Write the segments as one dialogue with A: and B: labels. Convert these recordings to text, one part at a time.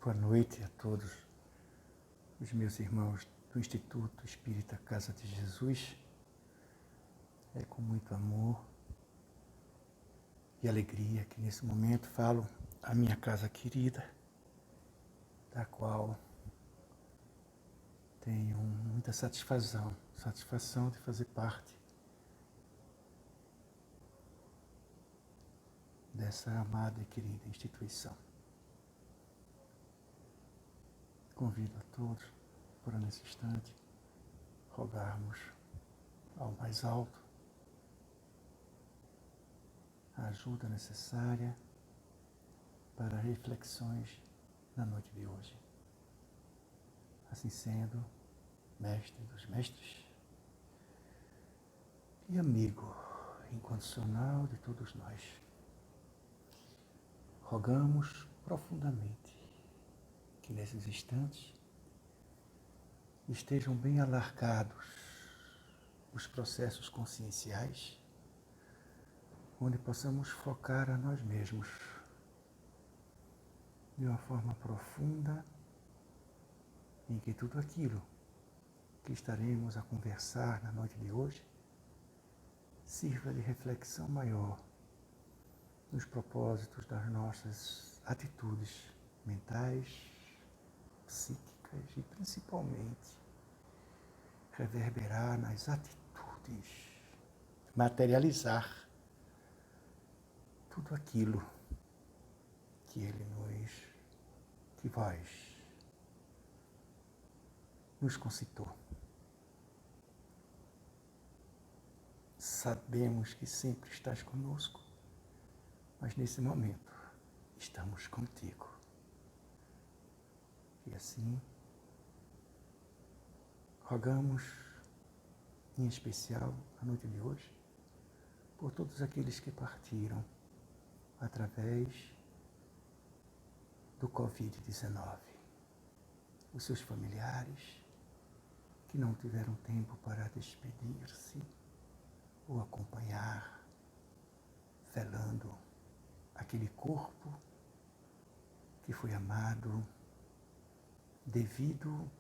A: Boa noite a todos os meus irmãos do Instituto Espírita Casa de Jesus. É com muito amor e alegria que nesse momento falo a minha casa querida, da qual tenho muita satisfação de fazer parte dessa amada e querida instituição. Convido a todos, por nesse instante, rogarmos ao mais alto a ajuda necessária para reflexões na noite de hoje. Assim sendo, mestre dos mestres e amigo incondicional de todos nós, rogamos profundamente que nesses instantes estejam bem alargados os processos conscienciais, onde possamos focar a nós mesmos de uma forma profunda, em que tudo aquilo que estaremos a conversar na noite de hoje sirva de reflexão maior nos propósitos das nossas atitudes mentais, psíquicas e principalmente reverberar nas atitudes, materializar tudo aquilo que vós nos concitou. Sabemos que sempre estás conosco, mas nesse momento estamos contigo. E assim, rogamos, em especial, na noite de hoje, por todos aqueles que partiram através do Covid-19, os seus familiares que não tiveram tempo para despedir-se ou acompanhar, velando aquele corpo que foi amado devido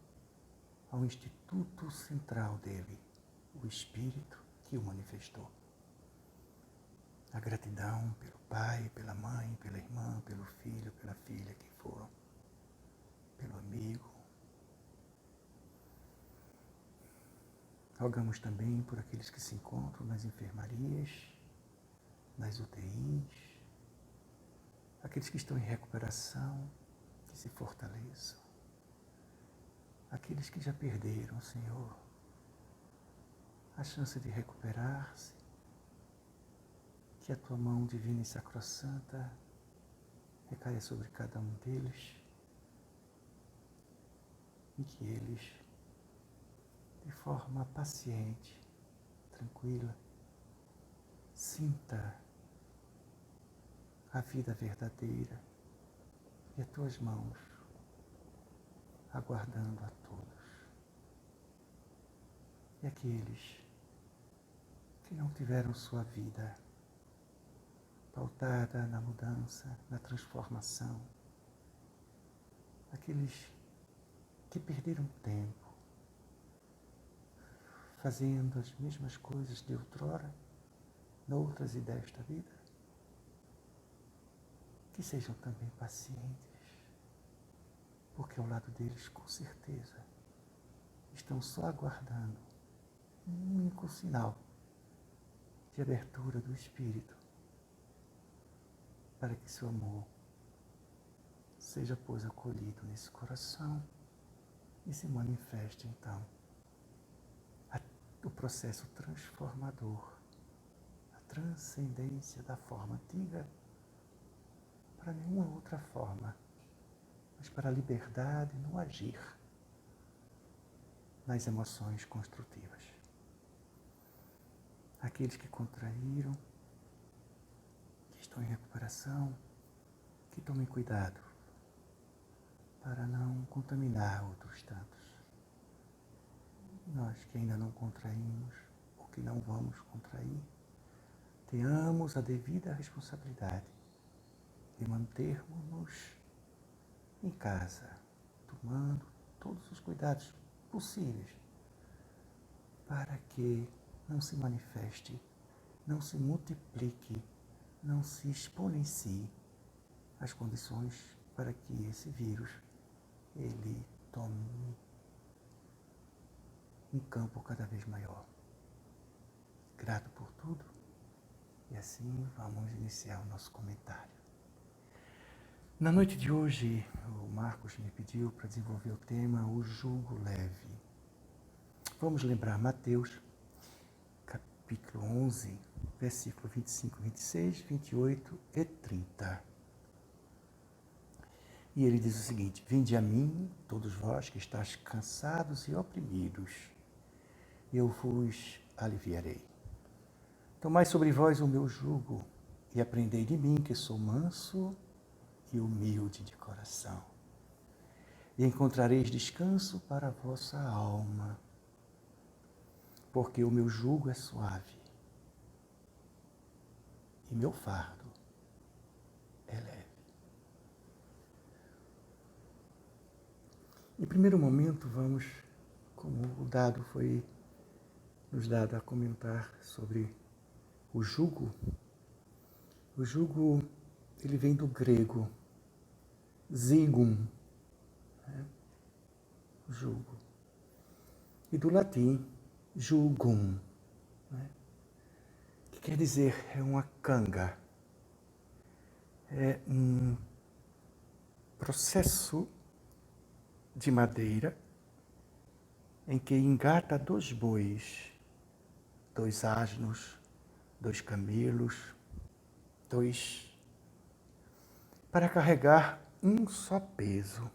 A: ao instituto central dele, o Espírito que o manifestou. A gratidão pelo pai, pela mãe, pela irmã, pelo filho, pela filha, quem foram, pelo amigo. Rogamos também por aqueles que se encontram nas enfermarias, nas UTIs, aqueles que estão em recuperação, que se fortaleçam. Aqueles que já perderam, Senhor, a chance de recuperar-se, que a Tua mão divina e sacrossanta recaia sobre cada um deles e que eles, de forma paciente, tranquila, sinta a vida verdadeira e as Tuas mãos aguardando a todos. E aqueles que não tiveram sua vida pautada na mudança, na transformação, aqueles que perderam tempo fazendo as mesmas coisas de outrora, noutras e desta vida, que sejam também pacientes, porque ao lado deles, com certeza, estão só aguardando um único sinal de abertura do Espírito, para que seu amor seja, pois, acolhido nesse coração e se manifeste, então, o processo transformador, a transcendência da forma antiga para nenhuma outra forma, mas para a liberdade no agir, nas emoções construtivas. Aqueles que contraíram, que estão em recuperação, que tomem cuidado para não contaminar outros tantos. Nós que ainda não contraímos, ou que não vamos contrair, tenhamos a devida responsabilidade de mantermos-nos em casa, tomando todos os cuidados possíveis para que não se manifeste, não se multiplique, não se exponencie as condições para que esse vírus ele tome um campo cada vez maior. Grato por tudo e assim vamos iniciar o nosso comentário. Na noite de hoje, o Marcos me pediu para desenvolver o tema O Jugo Leve. Vamos lembrar Mateus, capítulo 11, versículo 25, 26, 28 e 30. E ele diz o seguinte: Vinde a mim, todos vós que estáis cansados e oprimidos, eu vos aliviarei. Tomai sobre vós o meu jugo e aprendei de mim, que sou manso e humilde de coração. E encontrareis descanso para a vossa alma, porque o meu jugo é suave e meu fardo é leve. Em primeiro momento, vamos, como o dado foi nos dado a comentar sobre o jugo. O jugo, ele vem do grego, zigum, né? Jugo. E do latim, jugum, né? Que quer dizer, é uma canga. É um processo de madeira em que engata 2 bois, 2 asnos, 2 camelos, 2, para carregar um só peso.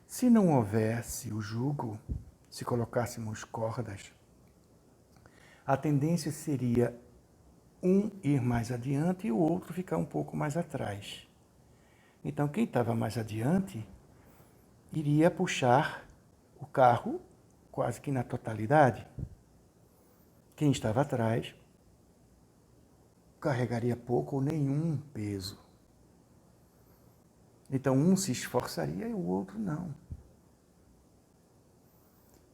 A: Se não houvesse o jugo, se colocássemos cordas, a tendência seria um ir mais adiante e o outro ficar um pouco mais atrás. Então, quem estava mais adiante iria puxar o carro quase que na totalidade. Quem estava atrás carregaria pouco ou nenhum peso. Então, um se esforçaria e o outro não.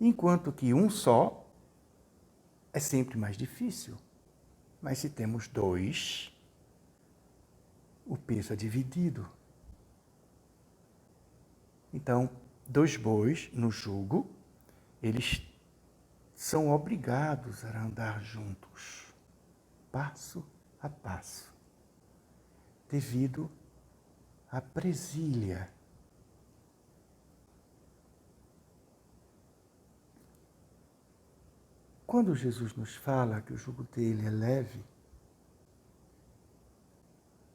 A: Enquanto que um só é sempre mais difícil. Mas se temos 2, o peso é dividido. Então, 2 bois no jugo, eles são obrigados a andar juntos, passo a passo, devido à presilha. Quando Jesus nos fala que o jugo dele é leve,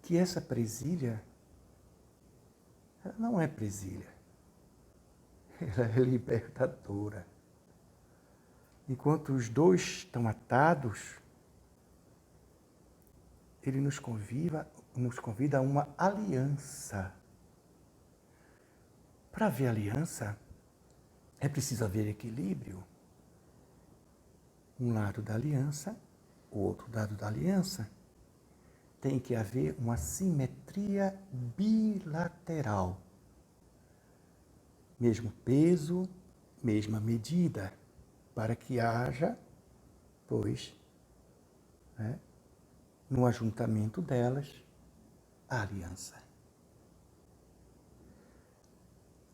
A: que essa presilha, ela não é presilha, ela é libertadora. Enquanto os 2 estão atados, ele nos convida a uma aliança. Para haver aliança, é preciso haver equilíbrio. Um lado da aliança, o outro lado da aliança. Tem que haver uma simetria bilateral. Mesmo peso, mesma medida, para que haja, pois, no ajuntamento delas, a aliança.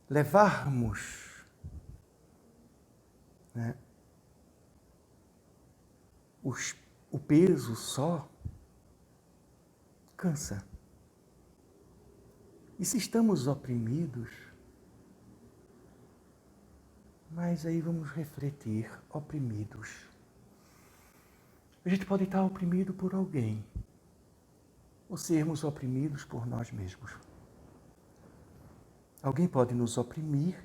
A: Levarmos o peso só cansa. E se estamos oprimidos, mas aí vamos refletir, oprimidos. A gente pode estar oprimido por alguém, ou sermos oprimidos por nós mesmos. Alguém pode nos oprimir,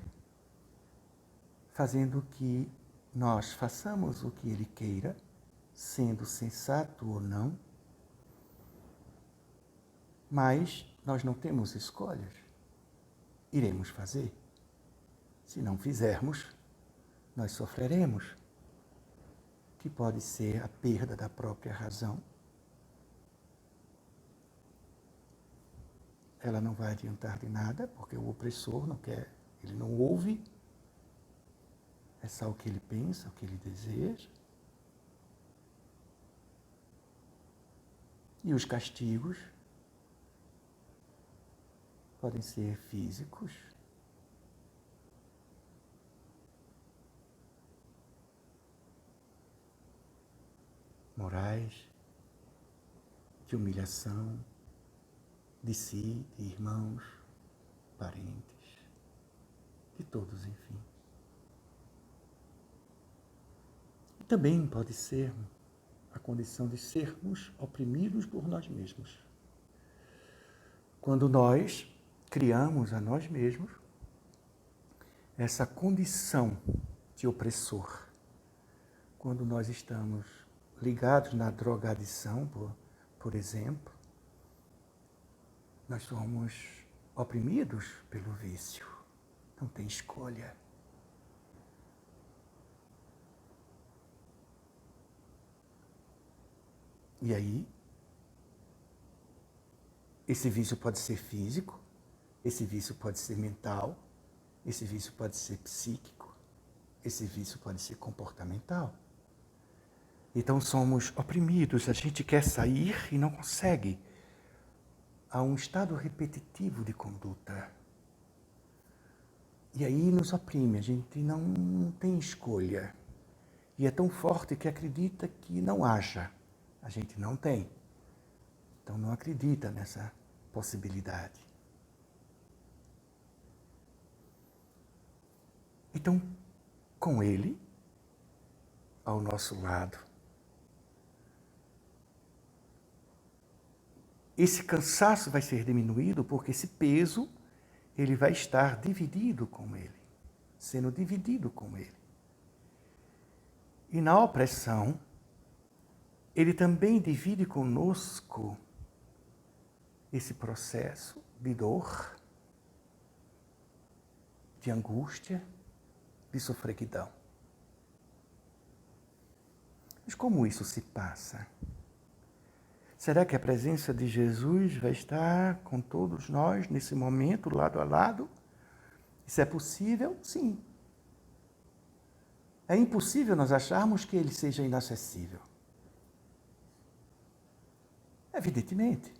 A: fazendo que nós façamos o que ele queira, sendo sensato ou não, mas nós não temos escolhas. Iremos fazer. Se não fizermos, nós sofreremos, que pode ser a perda da própria razão, ela não vai adiantar de nada, porque o opressor não quer, ele não ouve, é só o que ele pensa, o que ele deseja. E os castigos podem ser físicos, morais, de humilhação de si, de irmãos, parentes, de todos, enfim. E também pode ser a condição de sermos oprimidos por nós mesmos. Quando nós criamos a nós mesmos essa condição de opressor, quando nós estamos ligados na drogadição, por exemplo, nós somos oprimidos pelo vício. Não tem escolha. E aí, esse vício pode ser físico, esse vício pode ser mental, esse vício pode ser psíquico, esse vício pode ser comportamental. Então somos oprimidos, a gente quer sair e não consegue. Há um estado repetitivo de conduta. E aí nos oprime, a gente não tem escolha. E é tão forte que acredita que não haja. A gente não tem. Então não acredita nessa possibilidade. Então, com ele ao nosso lado, esse cansaço vai ser diminuído porque esse peso ele vai estar dividido com ele, sendo dividido com ele. E na opressão, ele também divide conosco esse processo de dor, de angústia, de sofreguidão. Mas como isso se passa? Será que a presença de Jesus vai estar com todos nós nesse momento, lado a lado? Isso é possível? Sim. É impossível nós acharmos que ele seja inacessível. Evidentemente.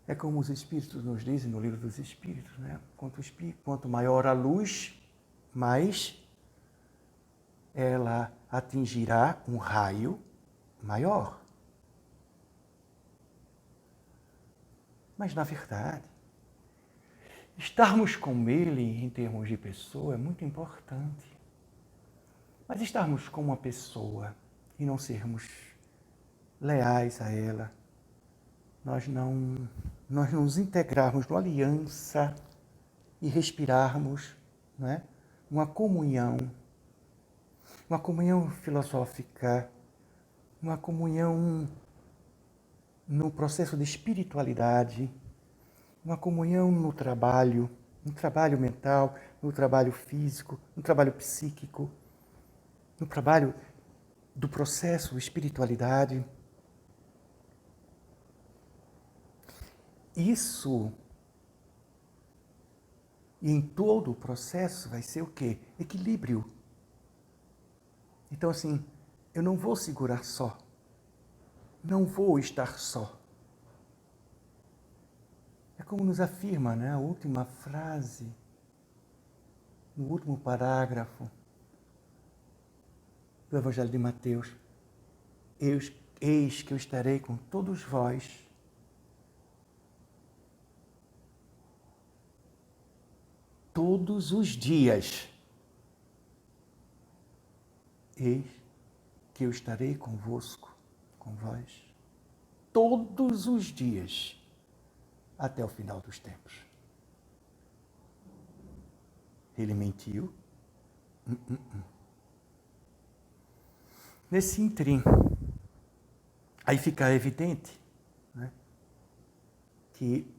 A: É como os Espíritos nos dizem no Livro dos Espíritos, né? Quanto maior a luz, mais ela atingirá um raio maior. Mas, na verdade, estarmos com ele em termos de pessoa é muito importante. Mas estarmos com uma pessoa e não sermos leais a ela, nós não nos integrarmos numa aliança e respirarmos, não é? uma comunhão filosófica, uma comunhão no processo de espiritualidade, uma comunhão no trabalho mental, no trabalho físico, no trabalho psíquico, no trabalho do processo espiritualidade. Isso, e em todo o processo, vai ser o quê? Equilíbrio. Então, assim, eu não vou segurar só. Não vou estar só. É como nos afirma, né, a última frase, no último parágrafo do Evangelho de Mateus. Eis que eu estarei com todos vós todos os dias. Eis que eu estarei convosco, com vós, todos os dias, até o final dos tempos. Ele mentiu? Nesse ínterim, aí fica evidente, né, que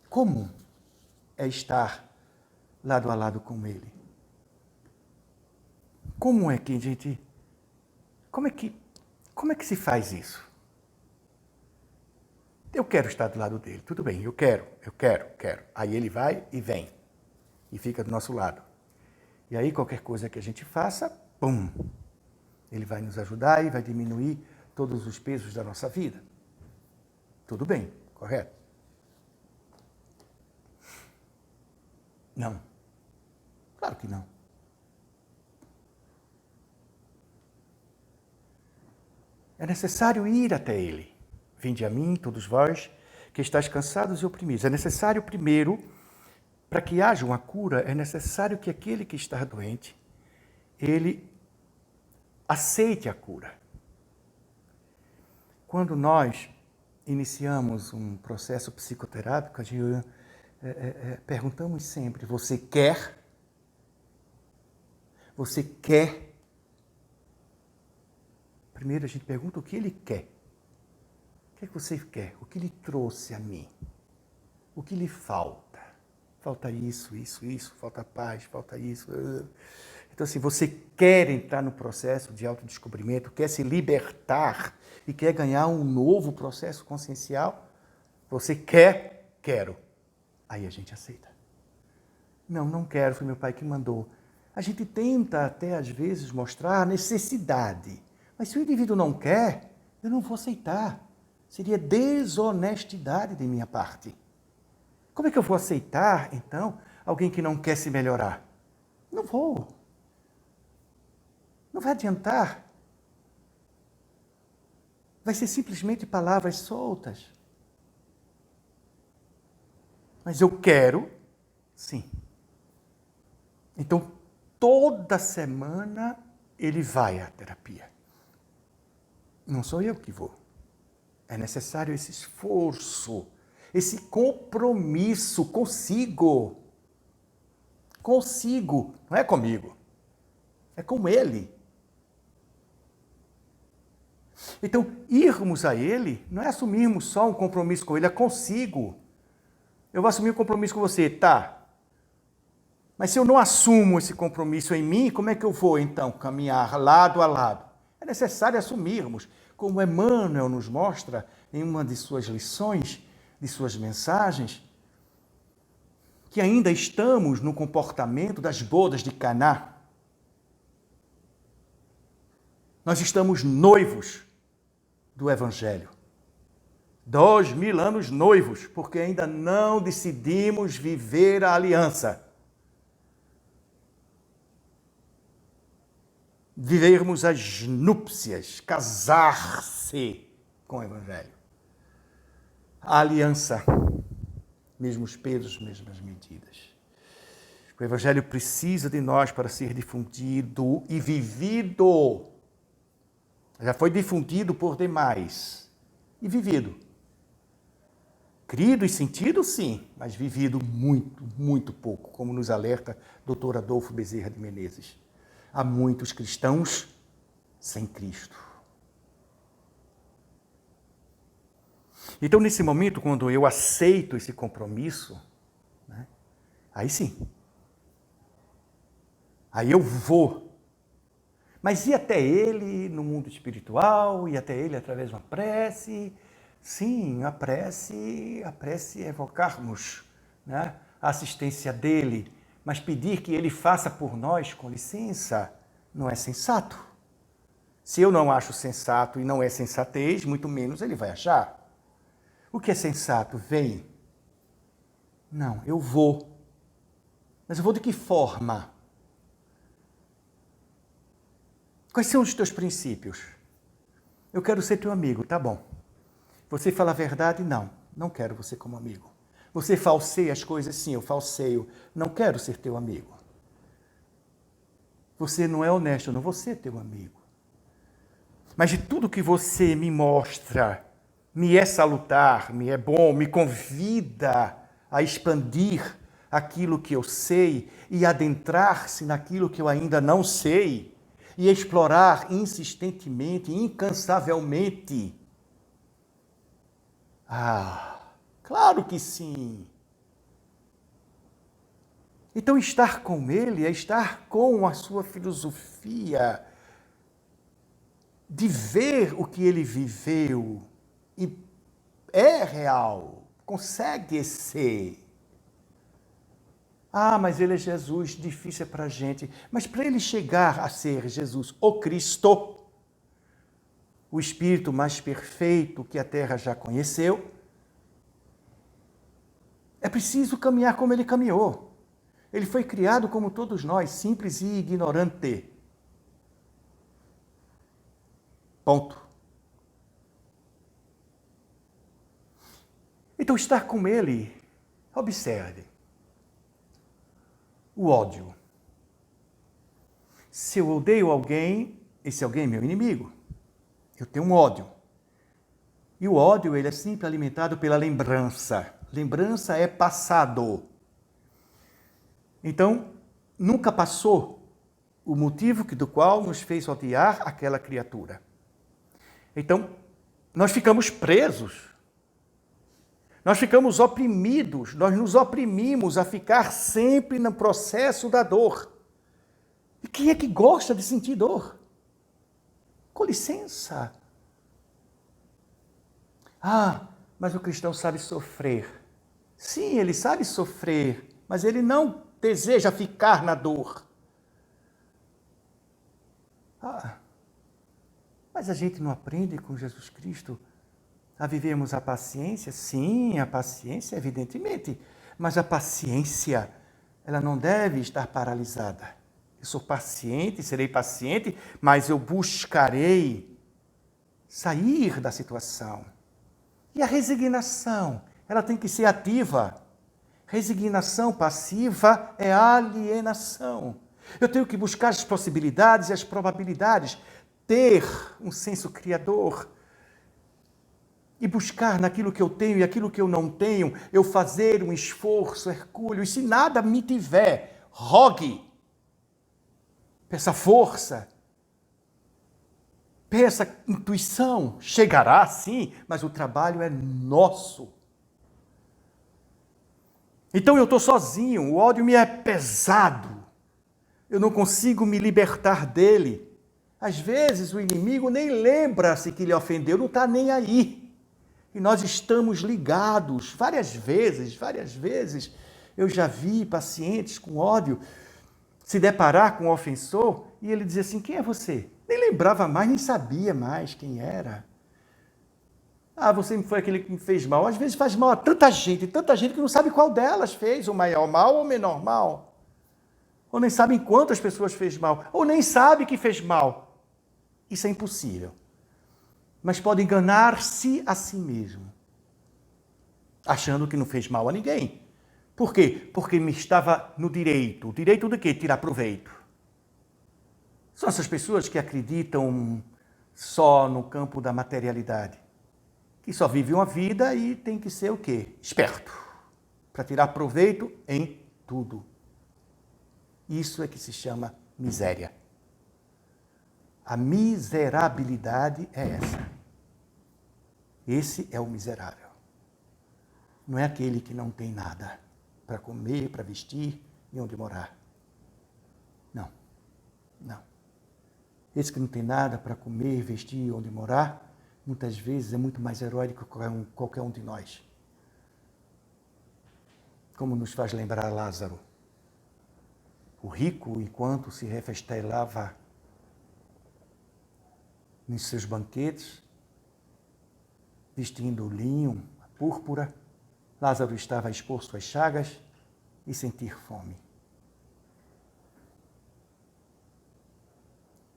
A: como é estar lado a lado com ele? Como é que a gente... Como é que se faz isso? Eu quero estar do lado dele. Tudo bem, eu quero. Aí ele vai e vem. E fica do nosso lado. E aí qualquer coisa que a gente faça, pum! Ele vai nos ajudar e vai diminuir todos os pesos da nossa vida. Tudo bem, correto? Não. Claro que não. É necessário ir até ele. Vinde a mim, todos vós, que estáis cansados e oprimidos. É necessário primeiro, para que haja uma cura, é necessário que aquele que está doente, ele aceite a cura. Quando nós iniciamos um processo psicoterápico, perguntamos sempre, você quer? Você quer? Primeiro a gente pergunta o que ele quer. O que é que você quer? O que lhe trouxe a mim? O que lhe falta? Falta isso, falta paz, falta isso. Então, assim, você quer entrar no processo de autodescobrimento, quer se libertar e quer ganhar um novo processo consciencial? Você quer? Quero. Aí a gente aceita. Não quero, foi meu pai que mandou. A gente tenta até, às vezes, mostrar a necessidade. Mas se o indivíduo não quer, eu não vou aceitar. Seria desonestidade de minha parte. Como é que eu vou aceitar, então, alguém que não quer se melhorar? Não vou. Não vai adiantar. Vai ser simplesmente palavras soltas. Mas eu quero, sim. Então, toda semana ele vai à terapia. Não sou eu que vou. É necessário esse esforço, esse compromisso consigo. Consigo, não é comigo. É com ele. Então, irmos a ele não é assumirmos só um compromisso com ele, é consigo. Eu vou assumir um compromisso com você, tá? Mas se eu não assumo esse compromisso em mim, como é que eu vou, então, caminhar lado a lado? É necessário assumirmos, como Emmanuel nos mostra em uma de suas lições, de suas mensagens, que ainda estamos no comportamento das bodas de Caná. Nós estamos noivos do Evangelho. 2000 anos noivos, porque ainda não decidimos viver a aliança. Vivermos as núpcias, casar-se com o Evangelho. A aliança, mesmos pesos, mesmas medidas. O Evangelho precisa de nós para ser difundido e vivido. Já foi difundido por demais. E vivido. Crido e sentido, sim, mas vivido muito, muito pouco, como nos alerta Dr. Adolfo Bezerra de Menezes. Há muitos cristãos sem Cristo. Então, nesse momento, quando eu aceito esse compromisso, né, aí sim. Aí eu vou. Mas ir até ele no mundo espiritual, ir até ele através de uma prece. Sim, a prece é evocarmos, né, a assistência dele, mas pedir que ele faça por nós, com licença, não é sensato. Se eu não acho sensato e não é sensatez, muito menos ele vai achar. O que é sensato? Vem. Não, eu vou. Mas eu vou de que forma? Quais são os teus princípios? Eu quero ser teu amigo, tá bom. Você fala a verdade? Não quero você como amigo. Você falseia as coisas? Sim, eu falseio. Não quero ser teu amigo. Você não é honesto, eu não vou ser teu amigo. Mas de tudo que você me mostra, me é salutar, me é bom, me convida a expandir aquilo que eu sei e adentrar-se naquilo que eu ainda não sei e explorar insistentemente, incansavelmente. Claro que sim. Então, estar com ele é estar com a sua filosofia, de ver o que ele viveu e é real, consegue ser. Ah, mas ele é Jesus, difícil é para a gente. Mas para ele chegar a ser Jesus, o Cristo, o Espírito mais perfeito que a Terra já conheceu, é preciso caminhar como ele caminhou. Ele foi criado como todos nós, simples e ignorante. Ponto. Então, estar com ele, observe, o ódio. Se eu odeio alguém, esse alguém é meu inimigo. Eu tenho um ódio. E o ódio, ele é sempre alimentado pela lembrança. Lembrança é passado. Então, nunca passou o motivo do qual nos fez odiar aquela criatura. Então, nós ficamos presos. Nós ficamos oprimidos. Nós nos oprimimos a ficar sempre no processo da dor. E quem é que gosta de sentir dor? Com licença. Ah, mas o cristão sabe sofrer. Sim, ele sabe sofrer, mas ele não deseja ficar na dor. Ah, mas a gente não aprende com Jesus Cristo a vivermos a paciência? Sim, a paciência, evidentemente, mas a paciência, ela não deve estar paralisada. Eu sou paciente, serei paciente, mas eu buscarei sair da situação. E a resignação, ela tem que ser ativa. Resignação passiva é alienação. Eu tenho que buscar as possibilidades e as probabilidades, ter um senso criador e buscar naquilo que eu tenho e aquilo que eu não tenho, eu fazer um esforço hercúleo. E se nada me tiver, rogue, peça força, peça intuição. Chegará sim, mas o trabalho é nosso. Então eu estou sozinho, o ódio me é pesado. Eu não consigo me libertar dele. Às vezes o inimigo nem lembra-se que lhe ofendeu, não está nem aí. E nós estamos ligados. Várias vezes, eu já vi pacientes com ódio se deparar com um ofensor e ele dizia assim, quem é você? Nem lembrava mais, nem sabia mais quem era. Ah, você foi aquele que me fez mal. Às vezes faz mal a tanta gente que não sabe qual delas fez o maior mal ou o menor mal. Ou nem sabe em quantas pessoas fez mal. Ou nem sabe que fez mal. Isso é impossível. Mas pode enganar-se a si mesmo, achando que não fez mal a ninguém. Por quê? Porque me estava no direito. O direito de quê? Tirar proveito. São essas pessoas que acreditam só no campo da materialidade, que só vivem uma vida e tem que ser o quê? Esperto, para tirar proveito em tudo. Isso é que se chama miséria. A miserabilidade é essa. Esse é o miserável. Não é aquele que não tem nada para comer, para vestir e onde morar. Não, não. Esse que não tem nada para comer, vestir e onde morar, muitas vezes é muito mais heróico que qualquer um de nós. Como nos faz lembrar Lázaro. O rico, enquanto se refestelava nos seus banquetes, vestindo o linho, a púrpura, Lázaro estava exposto às chagas e sentir fome.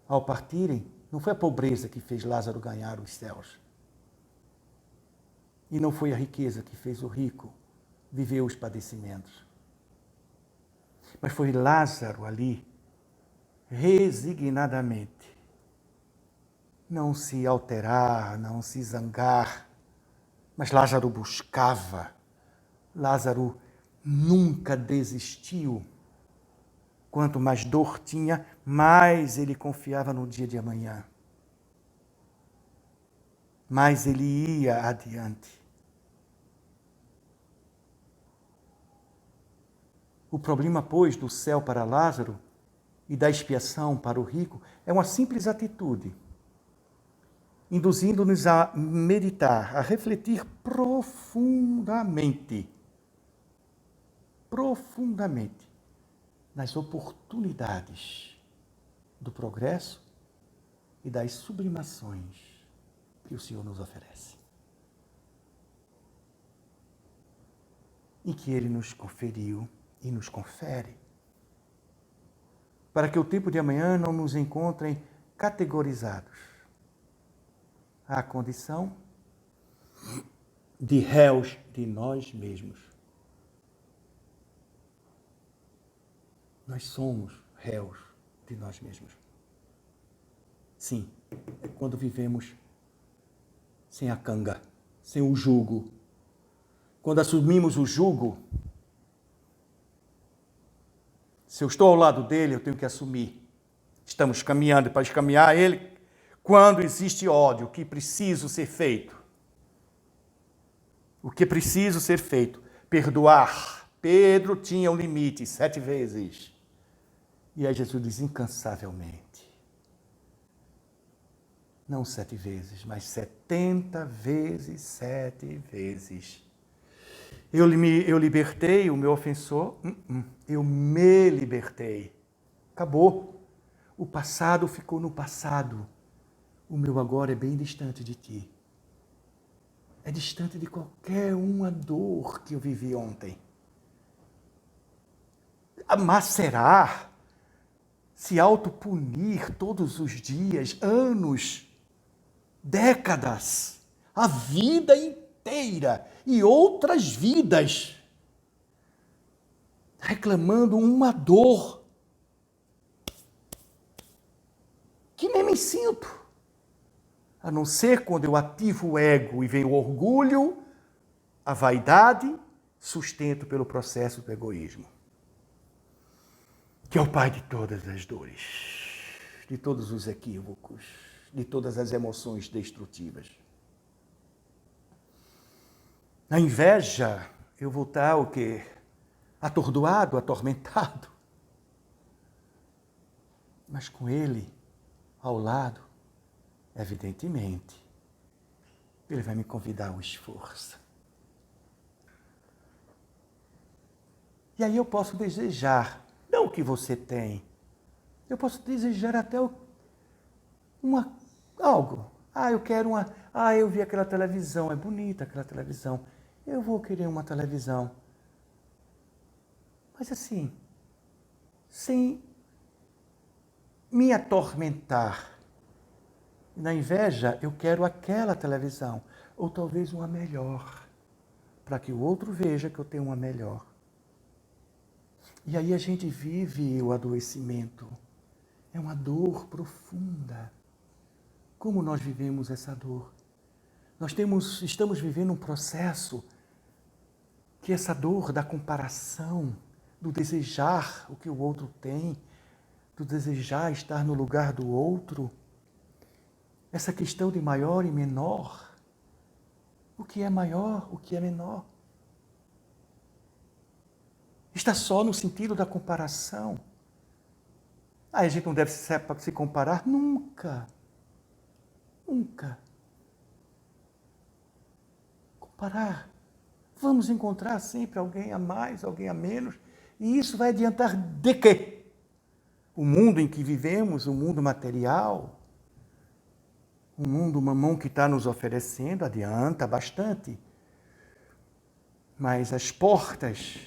A: Ao partirem, não foi a pobreza que fez Lázaro ganhar os céus. E não foi a riqueza que fez o rico viver os padecimentos. Mas foi Lázaro ali, resignadamente, não se alterar, não se zangar, mas Lázaro buscava. Lázaro nunca desistiu. Quanto mais dor tinha, mais ele confiava no dia de amanhã. Mais ele ia adiante. O problema, pois, do céu para Lázaro e da expiação para o rico é uma simples atitude. induzindo-nos a meditar, a refletir profundamente nas oportunidades do progresso e das sublimações que o Senhor nos oferece. E que Ele nos conferiu e nos confere, para que o tempo de amanhã não nos encontrem categorizados à condição de réus de nós mesmos. Nós somos réus de nós mesmos. Sim, é quando vivemos sem a canga, sem o jugo. Quando assumimos o jugo, se eu estou ao lado dele, eu tenho que assumir. Estamos caminhando para escaminhar ele. Quando existe ódio, o que preciso ser feito? O que preciso ser feito? Perdoar. Pedro tinha um limite, 7 vezes. E aí Jesus diz incansavelmente. Não 7 vezes, mas 70 vezes, 7 vezes. Eu libertei o meu ofensor, eu me libertei. Acabou. O passado ficou no passado. O meu agora é bem distante de ti. É distante de qualquer uma dor que eu vivi ontem. Macerar, se autopunir todos os dias, anos, décadas, a vida inteira e outras vidas, reclamando uma dor que nem me sinto. A não ser quando eu ativo o ego e vem o orgulho, a vaidade, sustento pelo processo do egoísmo, que é o pai de todas as dores, de todos os equívocos, de todas as emoções destrutivas. Na inveja, eu vou estar o quê? Atordoado, atormentado. Mas com ele ao lado, evidentemente, ele vai me convidar ao esforço. E aí eu posso desejar, não o que você tem, eu posso desejar até algo. Eu quero eu vi aquela televisão, é bonita aquela televisão. Eu vou querer uma televisão. Mas assim, sem me atormentar. Na inveja, eu quero aquela televisão, ou talvez uma melhor, para que o outro veja que eu tenho uma melhor. E aí a gente vive o adoecimento. É uma dor profunda. Como nós vivemos essa dor? Estamos vivendo um processo que essa dor da comparação, do desejar o que o outro tem, do desejar estar no lugar do outro, essa questão de maior e menor, o que é maior, o que é menor, está só no sentido da comparação. A gente não deve se comparar nunca. Nunca. Comparar. Vamos encontrar sempre alguém a mais, alguém a menos, e isso vai adiantar de quê? O mundo em que vivemos, o mundo material, o mundo mamão que está nos oferecendo, adianta bastante. Mas as portas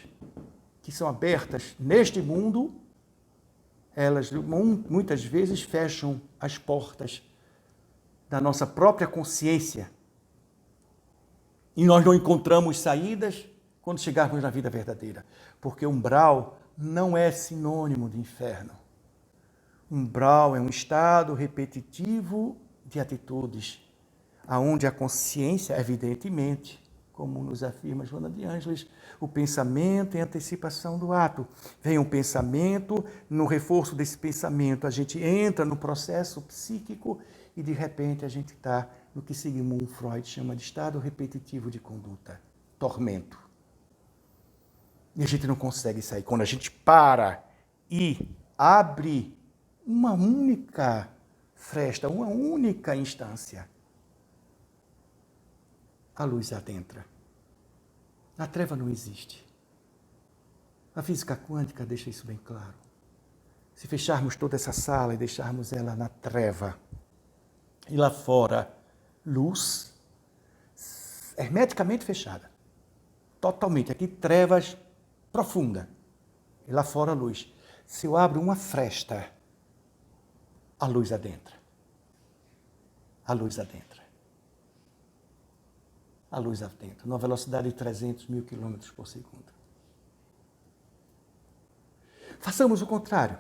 A: que são abertas neste mundo, elas muitas vezes fecham as portas da nossa própria consciência. E nós não encontramos saídas quando chegarmos na vida verdadeira. Porque umbral não é sinônimo de inferno. Umbral é um estado repetitivo de atitudes, aonde a consciência, evidentemente, como nos afirma Joana de Ângeles, o pensamento é antecipação do ato. Vem um pensamento, no reforço desse pensamento, a gente entra no processo psíquico e, de repente, a gente está no que Sigmund Freud chama de estado repetitivo de conduta, tormento. E a gente não consegue sair. Quando a gente para e abre uma única fresta, uma única instância, a luz adentra. A treva não existe. A física quântica deixa isso bem claro. Se fecharmos toda essa sala e deixarmos ela na treva, e lá fora, luz, hermeticamente fechada, totalmente, aqui trevas profunda, e lá fora luz. Se eu abro uma fresta, a luz adentra. A luz adentra. A luz adentra, numa velocidade de 300 mil quilômetros por segundo. Façamos o contrário.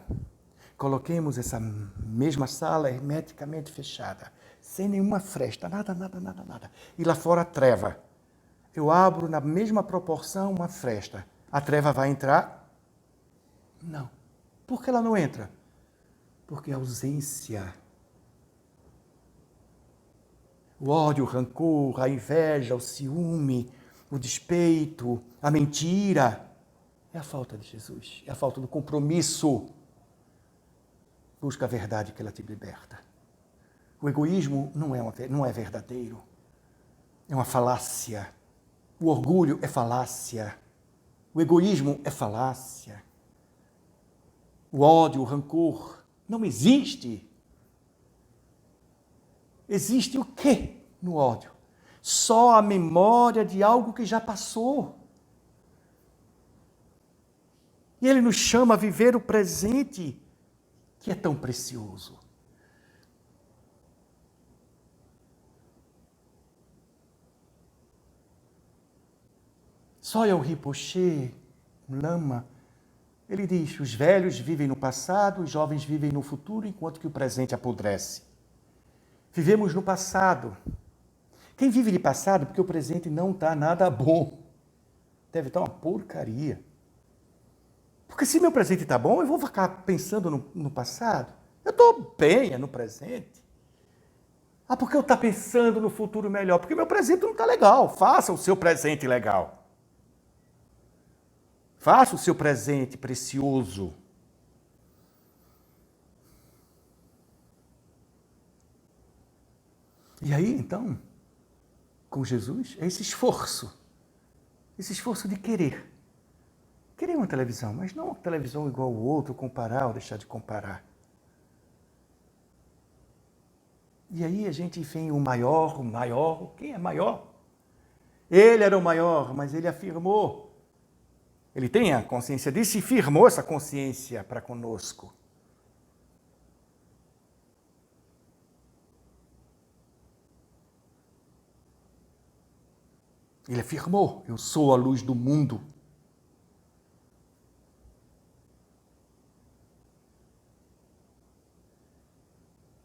A: Coloquemos essa mesma sala hermeticamente fechada, sem nenhuma fresta, nada. E lá fora treva. Eu abro na mesma proporção uma fresta. A treva vai entrar? Não. Por que ela não entra? Porque a ausência. O ódio, o rancor, a inveja, o ciúme, o despeito, a mentira, é a falta de Jesus, é a falta do compromisso. Busca a verdade que ela te liberta. O egoísmo não é verdadeiro, é uma falácia. O orgulho é falácia. O egoísmo é falácia. O ódio, o rancor, não existe. Existe o quê no ódio? Só a memória de algo que já passou. E ele nos chama a viver o presente, que é tão precioso. Soya Rinpoche, um lama, ele diz, os velhos vivem no passado, os jovens vivem no futuro, enquanto que o presente apodrece. Vivemos no passado. Quem vive de passado, porque o presente não está nada bom. Deve estar uma porcaria. Porque se meu presente está bom, eu vou ficar pensando no passado. Eu estou bem no presente. Ah, porque eu estou pensando no futuro melhor? Porque meu presente não está legal. Faça o seu presente legal. Faça o seu presente precioso. E aí, então, com Jesus, é esse esforço de querer. Querer uma televisão, mas não uma televisão igual ao outro, comparar ou deixar de comparar. E aí a gente vem o maior, quem é maior? Ele era o maior, mas ele afirmou. Ele tem a consciência disso e firmou essa consciência para conosco. Ele afirmou, eu sou a luz do mundo.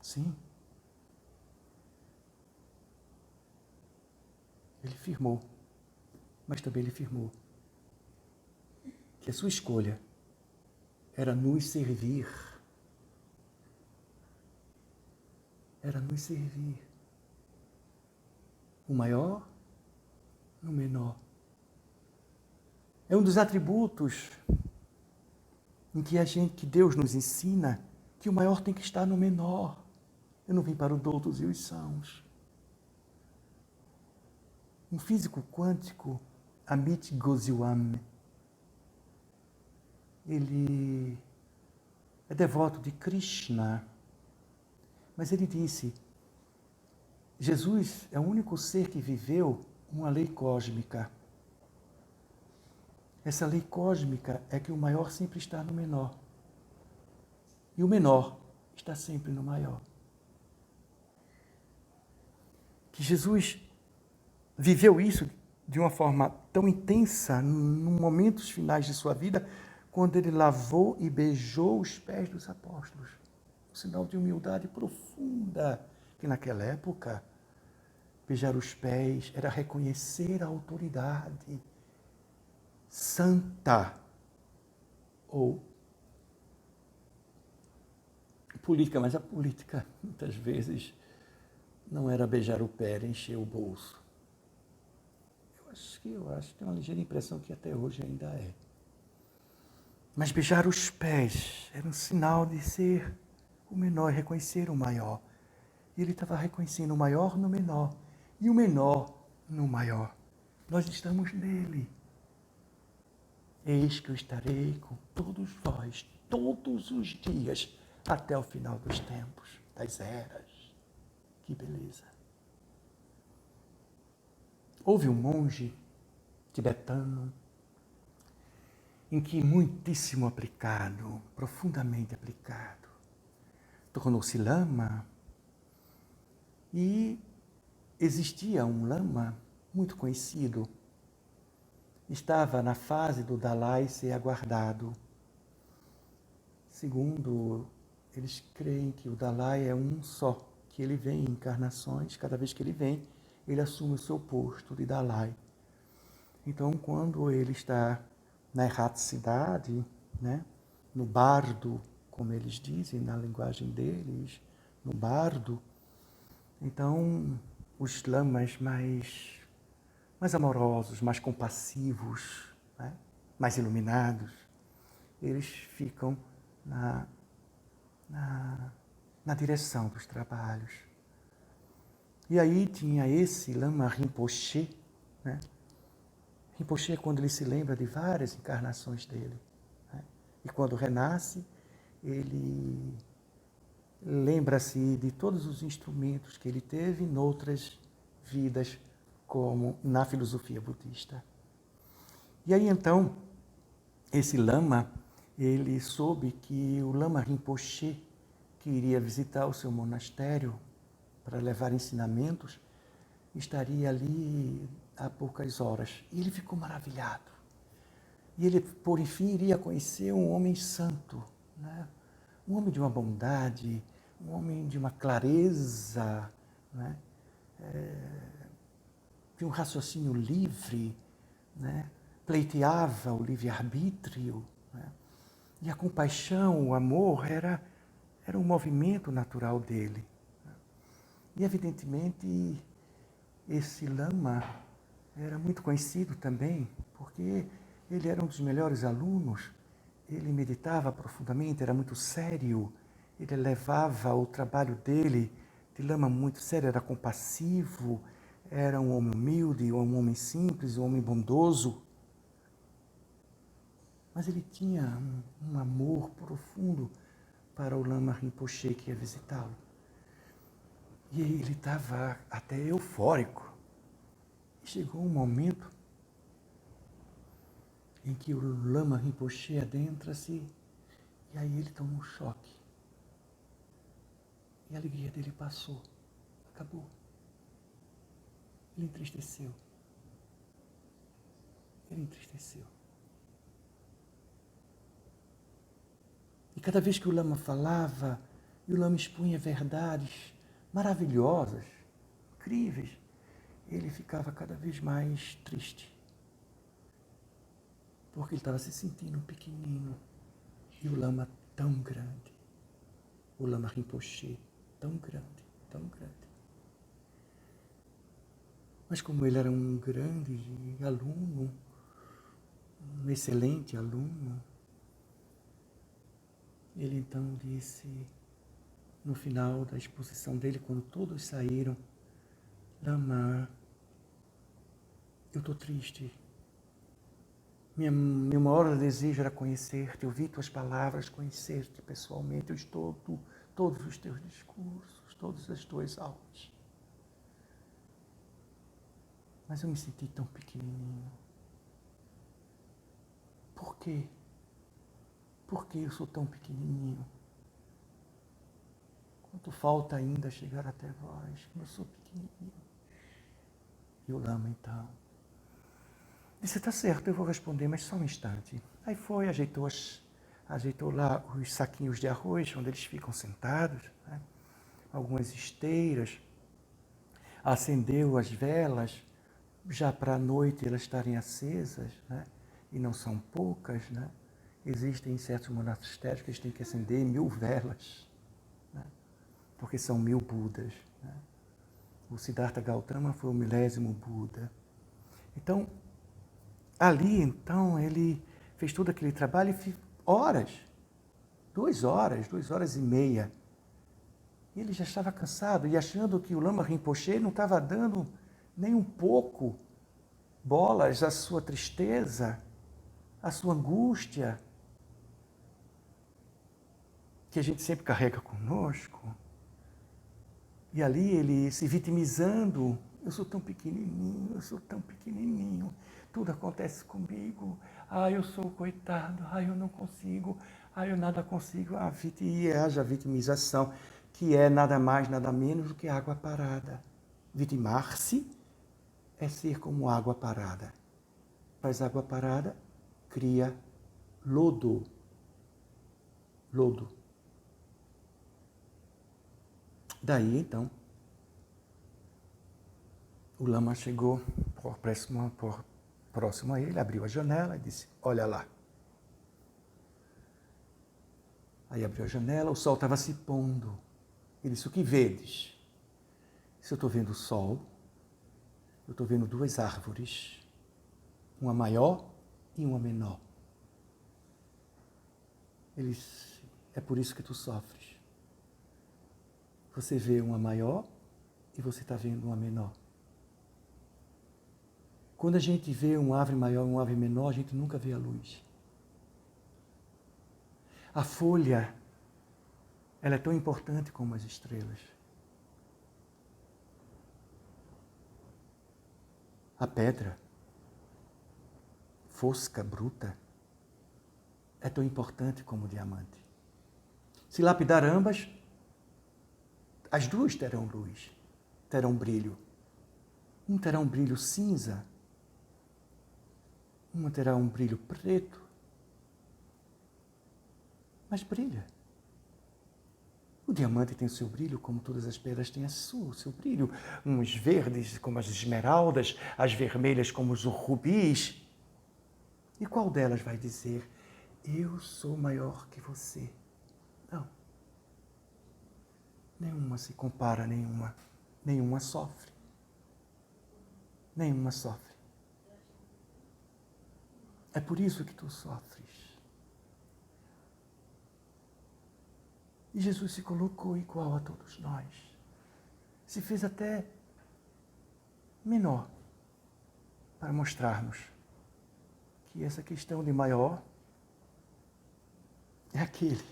A: Sim. Ele firmou. Mas também ele firmou que a sua escolha era nos servir. Era nos servir. O maior no menor. É um dos atributos em que Deus nos ensina que o maior tem que estar no menor. Eu não vim para o doutos e os sãos. Um físico quântico, Amit Goswami, ele é devoto de Krishna, mas ele disse, Jesus é o único ser que viveu uma lei cósmica. Essa lei cósmica é que o maior sempre está no menor. E o menor está sempre no maior. Que Jesus viveu isso de uma forma tão intensa, nos momentos finais de sua vida, quando ele lavou e beijou os pés dos apóstolos. Um sinal de humildade profunda, que naquela época, beijar os pés era reconhecer a autoridade santa ou política, mas a política muitas vezes não era beijar o pé, era encher o bolso. Eu acho, tenho uma ligeira impressão que até hoje ainda é. Mas beijar os pés era um sinal de ser o menor, reconhecer o maior. E ele estava reconhecendo o maior no menor e o menor no maior. Nós estamos nele. Eis que eu estarei com todos vós, todos os dias, até o final dos tempos, das eras. Que beleza! Houve um monge tibetano em que muitíssimo aplicado, profundamente aplicado, tornou-se lama e existia um lama muito conhecido. Estava na fase do Dalai ser aguardado. Segundo, eles creem que o Dalai é um só, que ele vem em encarnações, cada vez que ele vem, ele assume o seu posto de Dalai. Então, quando ele está na erraticidade, né, no bardo, como eles dizem, na linguagem deles, no bardo, então os lamas mais amorosos, mais compassivos, né, mais iluminados, eles ficam na direção dos trabalhos. E aí tinha esse Lama Rinpoche, né? Rinpoche é quando ele se lembra de várias encarnações dele, né? E quando renasce, ele lembra-se de todos os instrumentos que ele teve em outras vidas, como na filosofia budista. E aí então, esse Lama, ele soube que o Lama Rinpoche, que iria visitar o seu monastério para levar ensinamentos, estaria ali há poucas horas. E ele ficou maravilhado. E ele, por fim, iria conhecer um homem santo, né? Um homem de uma bondade, um homem de uma clareza, né? De um raciocínio livre, né? Pleiteava o livre-arbítrio, né? E a compaixão, o amor, era um movimento natural dele. E, evidentemente, esse Lama era muito conhecido também, porque ele era um dos melhores alunos, ele meditava profundamente, era muito sério, ele levava o trabalho dele de Lama muito sério, era compassivo, era um homem humilde, um homem simples, um homem bondoso. Mas ele tinha um amor profundo para o Lama Rinpoche que ia visitá-lo. E ele estava até eufórico. E chegou um momento em que o Lama Rinpoche adentra-se e aí ele toma um choque. E a alegria dele passou, acabou. Ele entristeceu. Ele entristeceu. E cada vez que o Lama falava, e o Lama expunha verdades maravilhosas, incríveis, ele ficava cada vez mais triste. Porque ele estava se sentindo pequenino. E o Lama tão grande. O Lama Rinpoche tão grande, tão grande. Mas como ele era um grande aluno, um excelente aluno, ele então disse, no final da exposição dele, quando todos saíram, Lama, eu estou triste. Meu maior desejo era conhecer-te, ouvir tuas palavras, conhecer-te pessoalmente. Eu estou todos os teus discursos, todas as tuas aulas. Mas eu me senti tão pequenininho. Por quê? Por que eu sou tão pequenininho? Quanto falta ainda chegar até vós, como eu sou pequenininho. E o Lama, então, disse, está certo, eu vou responder, mas só um instante. Aí foi, ajeitou lá os saquinhos de arroz, onde eles ficam sentados, né? Algumas esteiras, acendeu as velas, já para a noite elas estarem acesas, né? E não são poucas, né? Existem certos monastérios que eles têm que acender 1000 velas, né? Porque são 1000 Budas, né? O Siddhartha Gautama foi o 1000º Buda. Então, ali, então, ele fez todo aquele trabalho e horas, 2 horas e meia. E ele já estava cansado e achando que o Lama Rinpoche não estava dando nem um pouco bolas a sua tristeza, a sua angústia, que a gente sempre carrega conosco. E ali ele se vitimizando, eu sou tão pequenininho, tudo acontece comigo, eu sou coitado, eu não consigo, eu nada consigo. E haja vitimização, que é nada mais, nada menos do que água parada. Vitimar-se é ser como água parada. Mas água parada cria lodo. Lodo. Daí, então, o lama chegou próximo a ele, abriu a janela e disse, olha lá. Aí abriu a janela, o sol estava se pondo. Ele disse, o que vedes? Se eu estou vendo o sol, eu estou vendo duas árvores, uma maior e uma menor. Ele disse, é por isso que tu sofres. Você vê uma maior e você está vendo uma menor. Quando a gente vê uma árvore maior e uma árvore menor, a gente nunca vê a luz. A folha, ela é tão importante como as estrelas. A pedra, fosca, bruta, é tão importante como o diamante. Se lapidar ambas, as duas terão luz, terão brilho. Um terá um brilho cinza, uma terá um brilho preto, mas brilha. O diamante tem o seu brilho, como todas as pedras têm o seu brilho. Uns verdes, como as esmeraldas, as vermelhas, como os rubis. E qual delas vai dizer, eu sou maior que você? Não. Nenhuma se compara, nenhuma sofre. Nenhuma sofre. É por isso que tu sofres. E Jesus se colocou igual a todos nós. Se fez até menor para mostrar-nos que essa questão de maior é aquele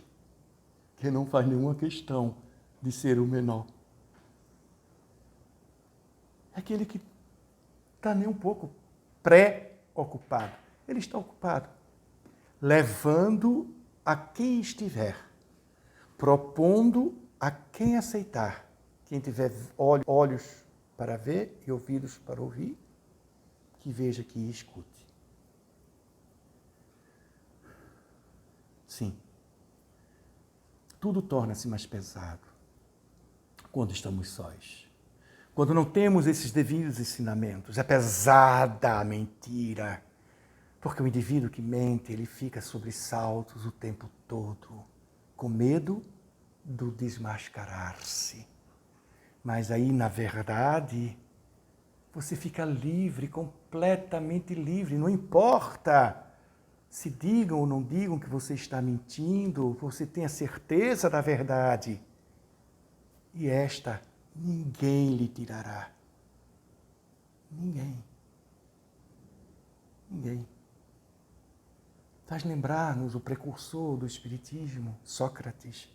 A: que não faz nenhuma questão de ser o menor. É aquele que está nem um pouco pré-ocupado. Ele está ocupado, levando a quem estiver, propondo a quem aceitar. Quem tiver olhos para ver e ouvidos para ouvir, que veja, que escute. Sim, tudo torna-se mais pesado quando estamos sós. Quando não temos esses devidos ensinamentos. É pesada a mentira. Porque o indivíduo que mente, ele fica sobre saltos o tempo todo, com medo do desmascarar-se. Mas aí, na verdade, você fica livre, completamente livre. Não importa se digam ou não digam que você está mentindo, você tem a certeza da verdade. E esta ninguém lhe tirará. Ninguém. Ninguém. Faz lembrar-nos o precursor do Espiritismo, Sócrates.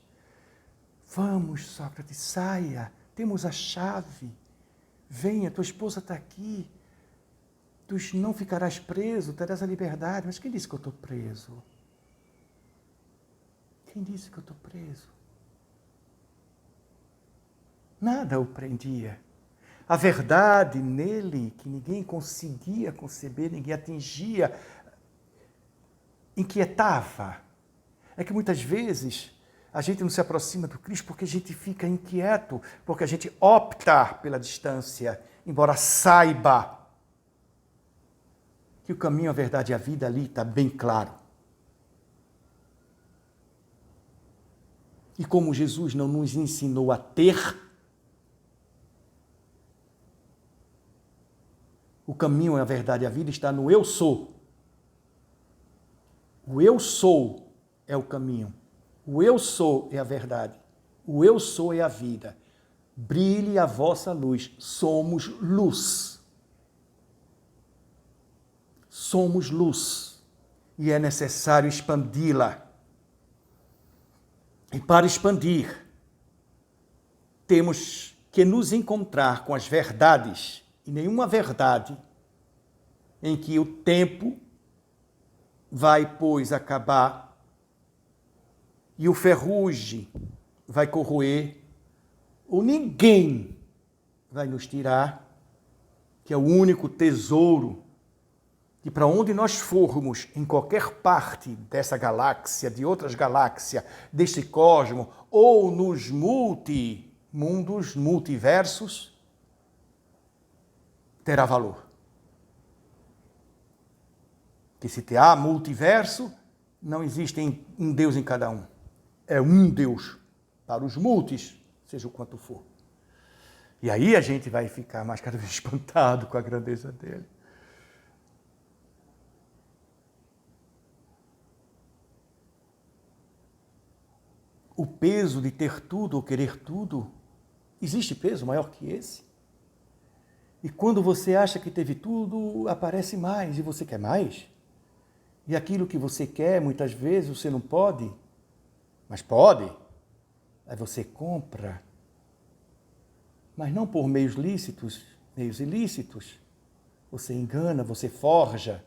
A: Vamos, Sócrates, saia, temos a chave. Venha, tua esposa está aqui. Tu não ficarás preso, terás a liberdade. Mas quem disse que eu estou preso? Quem disse que eu estou preso? Nada o prendia. A verdade nele, que ninguém conseguia conceber, ninguém atingia, inquietava. É que muitas vezes a gente não se aproxima do Cristo porque a gente fica inquieto, porque a gente opta pela distância, embora saiba que o caminho, a verdade e a vida ali está bem claro. E como Jesus não nos ensinou a ter, o caminho, a verdade e a vida está no eu sou. O eu sou é o caminho. O eu sou é a verdade. O eu sou é a vida. Brilhe a vossa luz. Somos luz. Somos luz e é necessário expandi-la. E para expandir, temos que nos encontrar com as verdades, e nenhuma verdade em que o tempo vai, pois, acabar e o ferrugem vai corroer, ou ninguém vai nos tirar, que é o único tesouro que para onde nós formos, em qualquer parte dessa galáxia, de outras galáxias, deste cosmos, ou nos mundos, multiversos, terá valor. Que se há multiverso, não existe um Deus em cada um. É um Deus para os multis, seja o quanto for. E aí a gente vai ficar mais cada vez espantado com a grandeza dele. O peso de ter tudo ou querer tudo, existe peso maior que esse? E quando você acha que teve tudo, aparece mais e você quer mais? E aquilo que você quer, muitas vezes você não pode, mas pode. Aí você compra, mas não por meios lícitos, meios ilícitos. Você engana, você forja,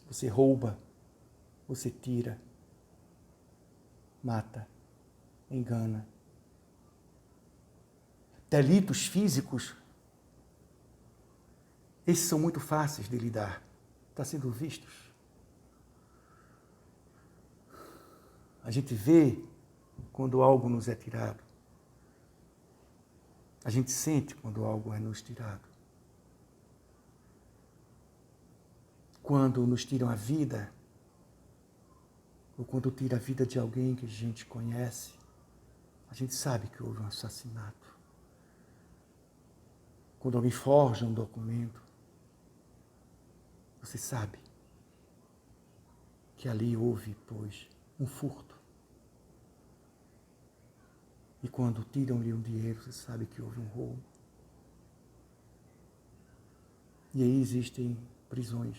A: você rouba, você tira, mata, engana. Delitos físicos, esses são muito fáceis de lidar. Está sendo vistos. A gente vê quando algo nos é tirado. A gente sente quando algo é nos tirado. Quando nos tiram a vida, ou quando tira a vida de alguém que a gente conhece, a gente sabe que houve um assassinato. Quando alguém forja um documento, você sabe que ali houve, pois, um furto. E quando tiram-lhe um dinheiro, você sabe que houve um roubo. E aí existem prisões.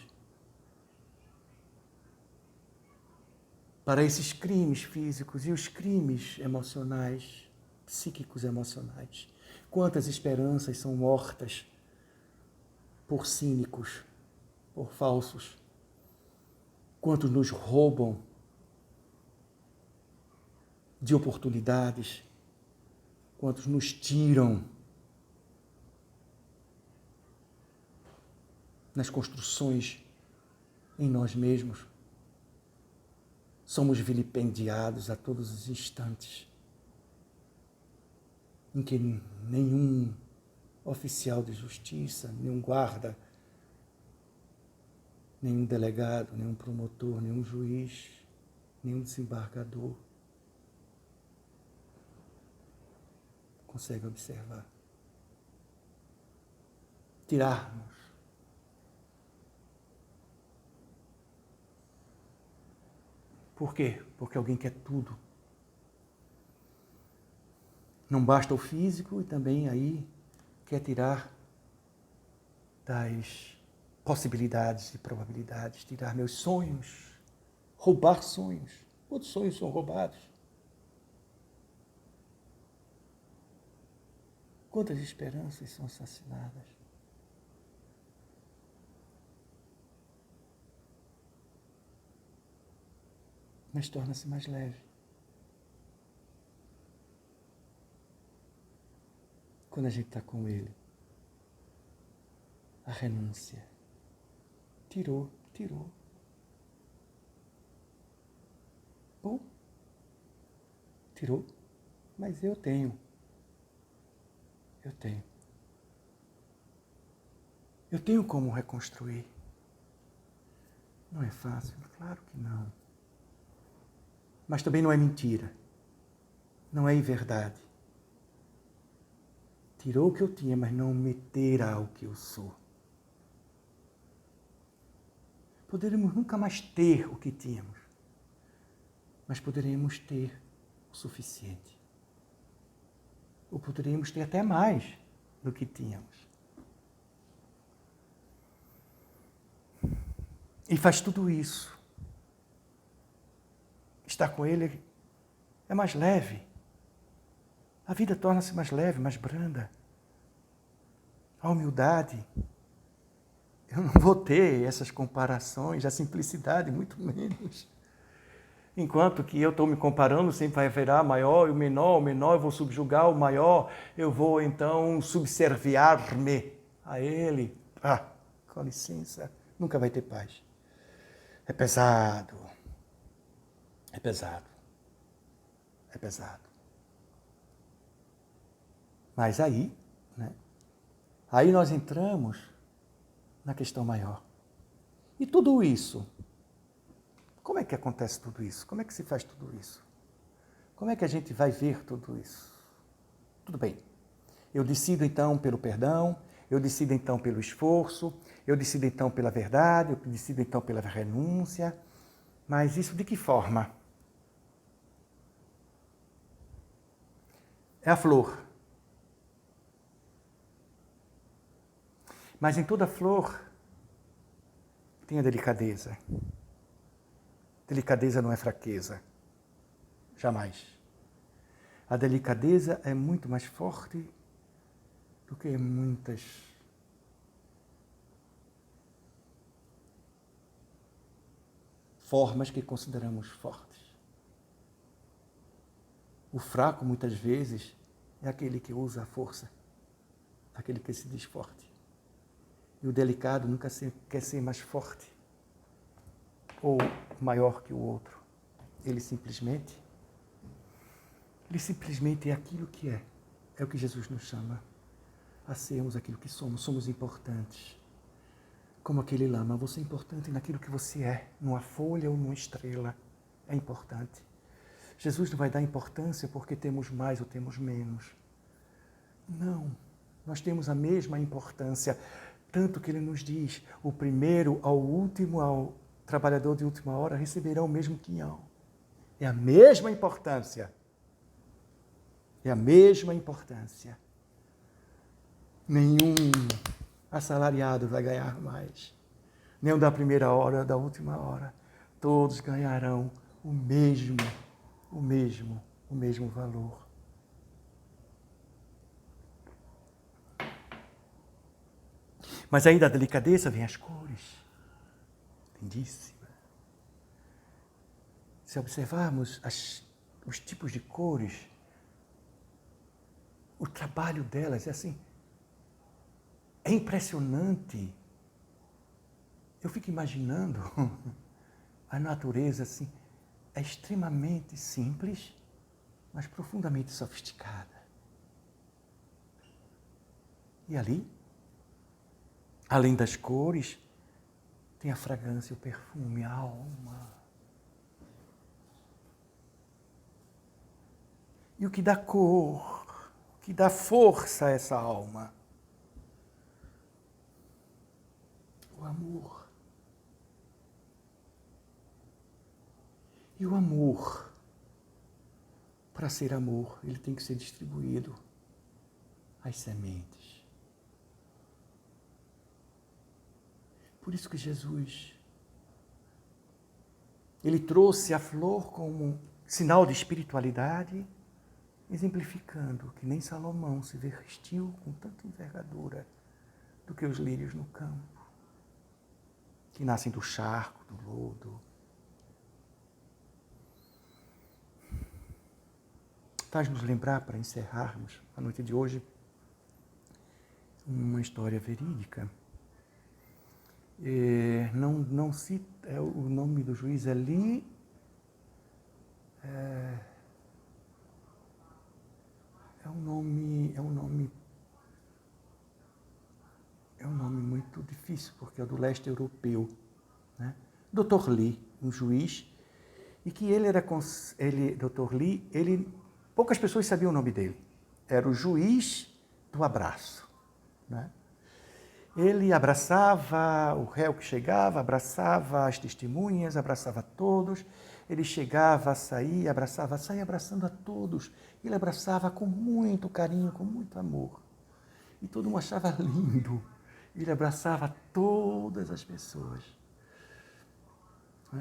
A: Para esses crimes físicos e os crimes emocionais, psíquicos emocionais. Quantas esperanças são mortas por cínicos, por falsos. Quantos nos roubam de oportunidades. Quantos nos tiram nas construções em nós mesmos. Somos vilipendiados a todos os instantes, em que nenhum oficial de justiça, nenhum guarda, nenhum delegado, nenhum promotor, nenhum juiz, nenhum desembargador consegue observar. Tirar-nos. Por quê? Porque alguém quer tudo. Não basta o físico e também aí quer tirar das possibilidades e probabilidades, tirar meus sonhos, roubar sonhos. Quantos sonhos são roubados? Quantas esperanças são assassinadas? Mas torna-se mais leve. Quando a gente está com ele, a renúncia. Tirou. Bom, tirou, mas eu tenho. Eu tenho como reconstruir. Não é fácil? Claro que não. Mas também não é mentira. Não é inverdade. Tirou o que eu tinha, mas não me terá o que eu sou. Poderemos nunca mais ter o que tínhamos, mas poderemos ter o suficiente. Ou poderíamos ter até mais do que tínhamos. E faz tudo isso. Estar com Ele é mais leve. A vida torna-se mais leve, mais branda. A humildade. Eu não vou ter essas comparações, a simplicidade, muito menos. Enquanto que eu estou me comparando, sempre vai haverá maior e o menor eu vou subjugar o maior, eu vou então subserviar-me a ele. Com licença, nunca vai ter paz. É pesado. É pesado. É pesado. Mas aí, né? Aí nós entramos na questão maior. E tudo isso, como é que acontece tudo isso? Como é que se faz tudo isso? Como é que a gente vai ver tudo isso? Tudo bem. Eu decido então pelo perdão, eu decido então pelo esforço, eu decido então pela verdade, eu decido então pela renúncia. Mas isso de que forma? É a flor. Mas em toda flor tem a delicadeza. Delicadeza não é fraqueza. Jamais. A delicadeza é muito mais forte do que muitas formas que consideramos fortes. O fraco, muitas vezes, é aquele que usa a força, aquele que se diz forte. E o delicado nunca quer ser mais forte ou maior que o outro. Ele simplesmente é aquilo que é. É o que Jesus nos chama a sermos aquilo que somos. Somos importantes. Como aquele lama, você é importante naquilo que você é, numa folha ou numa estrela. É importante. Jesus não vai dar importância porque temos mais ou temos menos. Não. Nós temos a mesma importância. Tanto que ele nos diz, o primeiro ao último, ao trabalhador de última hora, receberão o mesmo quinhão. É a mesma importância. É a mesma importância. Nenhum assalariado vai ganhar mais. Nem o da primeira hora, da última hora. Todos ganharão o mesmo valor. Mas aí da delicadeza vem as cores. Lindíssima. Se observarmos os tipos de cores, o trabalho delas é assim, é impressionante. Eu fico imaginando a natureza assim, é extremamente simples, mas profundamente sofisticada. E ali, além das cores, tem a fragrância, o perfume, a alma. E o que dá cor, o que dá força a essa alma? O amor. E o amor, para ser amor, ele tem que ser distribuído às sementes. Por isso que Jesus, ele trouxe a flor como sinal de espiritualidade, exemplificando que nem Salomão se vestiu com tanta envergadura do que os lírios no campo, que nascem do charco, do lodo. Faz nos lembrar, para encerrarmos a noite de hoje, uma história verídica. Não cita, o nome do juiz ali é um nome muito difícil, porque é do leste europeu, né? Dr. Lee, um juiz, e que Dr. Lee, poucas pessoas sabiam o nome dele. Era o juiz do abraço, né? Ele abraçava o réu que chegava, abraçava as testemunhas, abraçava todos. Ele chegava a sair, saía abraçando a todos. Ele abraçava com muito carinho, com muito amor. E todo mundo achava lindo. Ele abraçava todas as pessoas.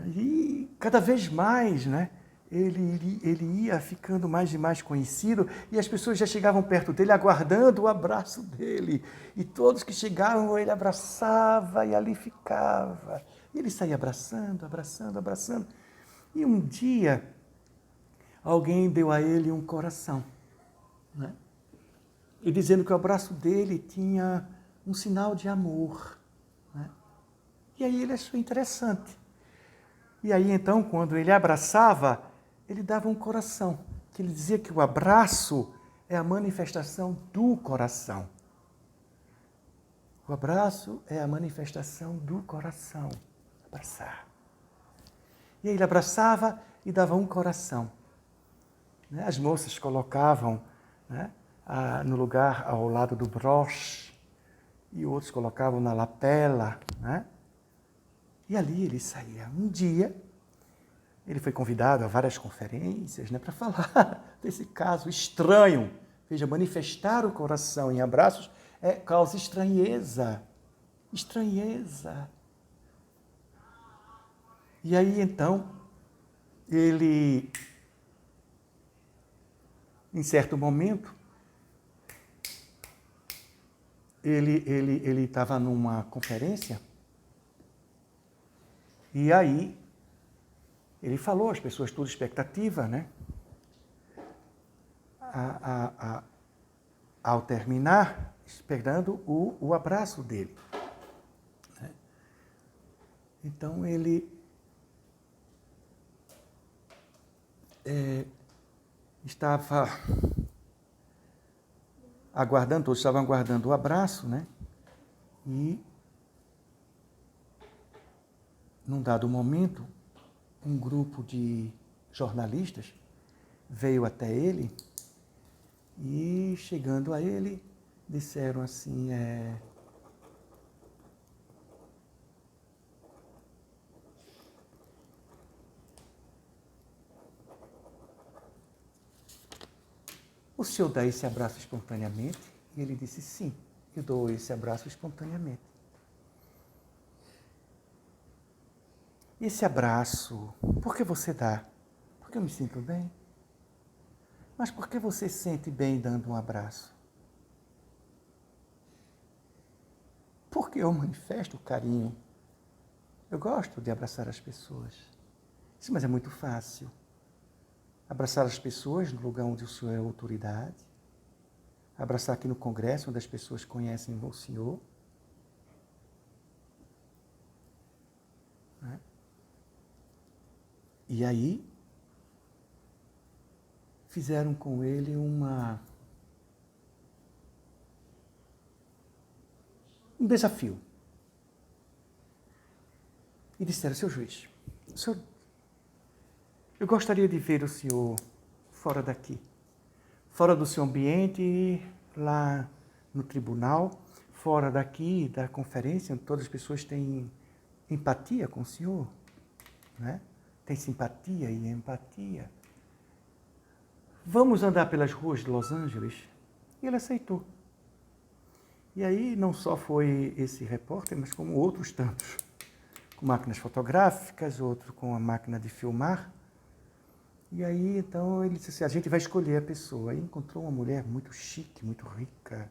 A: E cada vez mais, né, ele ia ficando mais e mais conhecido e as pessoas já chegavam perto dele aguardando o abraço dele. E todos que chegavam, ele abraçava e ali ficava. E ele saía abraçando, abraçando, abraçando. E um dia, alguém deu a ele um coração, né? E dizendo que o abraço dele tinha um sinal de amor, né? E aí ele achou interessante. E aí então, quando ele abraçava, ele dava um coração, que ele dizia que o abraço é a manifestação do coração. O abraço é a manifestação do coração. Abraçar. E aí ele abraçava e dava um coração. As moças colocavam, né, no lugar ao lado do broche, e outros colocavam na lapela, né? E ali ele saía. Um dia, ele foi convidado a várias conferências, né, para falar desse caso estranho. Veja, manifestar o coração em abraços causa estranheza. Estranheza. E aí, então, ele, em certo momento, ele estava numa conferência e aí ele falou, as pessoas tudo expectativa, né? Ao terminar, esperando o abraço dele, né? Então ele estava aguardando, todos estavam aguardando o abraço, né? E num dado momento, um grupo de jornalistas veio até ele e, chegando a ele, disseram assim, o senhor dá esse abraço espontaneamente? E ele disse, sim, eu dou esse abraço espontaneamente. Esse abraço, por que você dá? Porque eu me sinto bem. Mas por que você se sente bem dando um abraço? Porque eu manifesto carinho. Eu gosto de abraçar as pessoas. Sim, mas é muito fácil. Abraçar as pessoas no lugar onde o senhor é autoridade. Abraçar aqui no congresso, onde as pessoas conhecem o senhor. Né? E aí, fizeram com ele um desafio. E disseram, seu juiz, eu gostaria de ver o senhor fora daqui, fora do seu ambiente, lá no tribunal, fora daqui da conferência, onde todas as pessoas têm empatia com o senhor, né? Tem simpatia e empatia. Vamos andar pelas ruas de Los Angeles? E ele aceitou. E aí não só foi esse repórter, mas como outros tantos, com máquinas fotográficas, outro com a máquina de filmar. E aí, então, ele disse assim, a gente vai escolher a pessoa. Aí encontrou uma mulher muito chique, muito rica,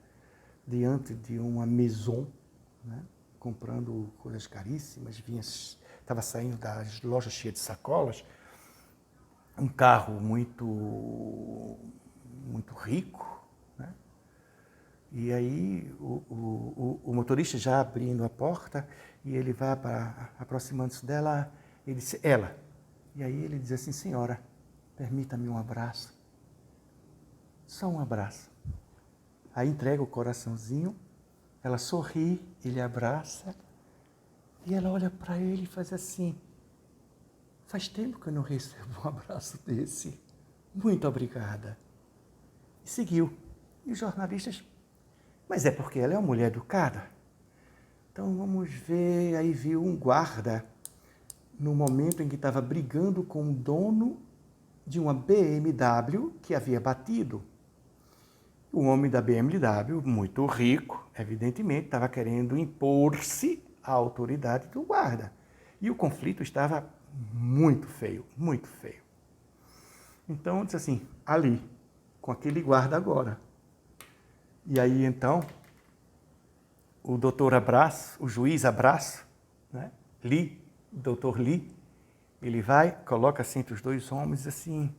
A: diante de uma maison, né, comprando coisas caríssimas, estava saindo das lojas cheias de sacolas, um carro muito rico, né? E aí o motorista já abrindo a porta, e ele vai aproximando-se dela, ele disse, ela. E aí ele diz assim, senhora, permita-me um abraço. Só um abraço. Aí entrega o coraçãozinho, ela sorri, ele abraça, e ela olha para ele e faz assim, faz tempo que eu não recebo um abraço desse. Muito obrigada. E seguiu. E os jornalistas, mas é porque ela é uma mulher educada. Então vamos ver, aí viu um guarda, no momento em que estava brigando com o dono de uma BMW que havia batido. O homem da BMW, muito rico, evidentemente, estava querendo impor-se à autoridade do guarda. E o conflito estava muito feio, muito feio. Então, disse assim, ali, com aquele guarda agora. E aí, então, o doutor Abraço, o juiz Abraço, né? Lee, o doutor Lee, ele vai, coloca assim entre os dois homens assim,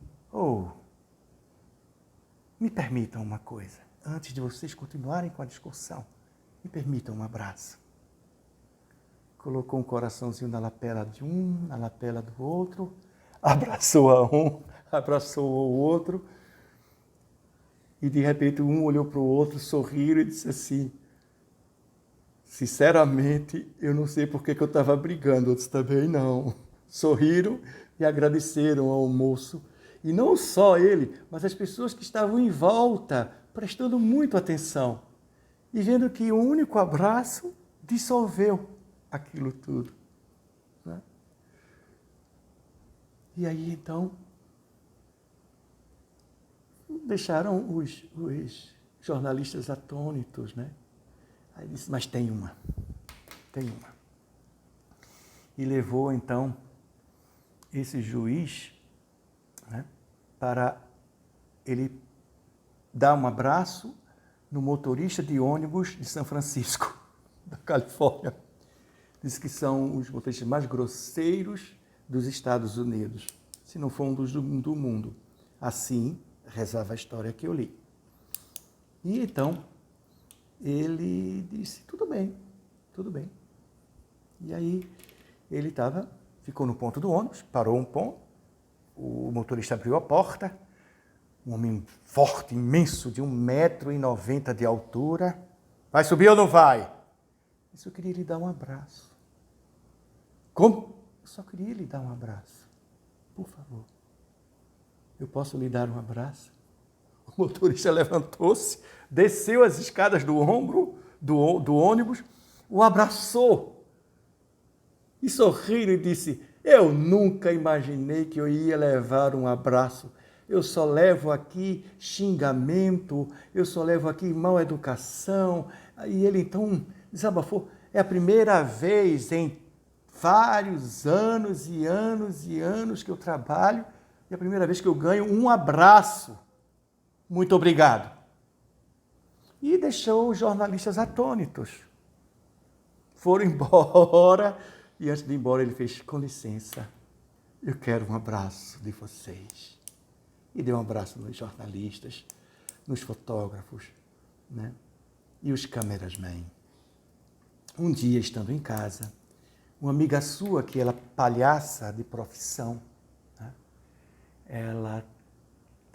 A: me permitam uma coisa, antes de vocês continuarem com a discussão, me permitam um abraço. Colocou um coraçãozinho na lapela de um, na lapela do outro, abraçou a um, abraçou o outro, e de repente um olhou para o outro, sorriram e disse assim, sinceramente, eu não sei por que eu estava brigando, outros também não. Sorriram e agradeceram ao moço. E não só ele, mas as pessoas que estavam em volta, prestando muito atenção. E vendo que o único abraço dissolveu aquilo tudo. Né? E aí, então, deixaram os jornalistas atônitos, né? Aí disse, mas tem uma. E levou, então, esse juiz, né, para ele dar um abraço no motorista de ônibus de São Francisco, da Califórnia. Diz que são os motoristas mais grosseiros dos Estados Unidos, se não for um dos do mundo. Assim rezava a história que eu li. E então, ele disse, tudo bem. E aí, ele ficou no ponto do ônibus, parou um ponto, o motorista abriu a porta, um homem forte, imenso, de 1,90 m de altura. Vai subir ou não vai? Disse, eu queria lhe dar um abraço. Como? Eu só queria lhe dar um abraço. Por favor. Eu posso lhe dar um abraço? O motorista levantou-se, desceu as escadas do ônibus, o abraçou e sorriu e disse, eu nunca imaginei que eu ia levar um abraço. Eu só levo aqui xingamento, eu só levo aqui mal educação. E ele então desabafou. É a primeira vez em vários anos e anos e anos que eu trabalho, é a primeira vez que eu ganho um abraço. Muito obrigado. E deixou os jornalistas atônitos. Foram embora, e antes de ir embora ele fez, com licença, eu quero um abraço de vocês. E deu um abraço nos jornalistas, nos fotógrafos, né? E os cameramen. Um dia, estando em casa, uma amiga sua, que ela palhaça de profissão, né? Ela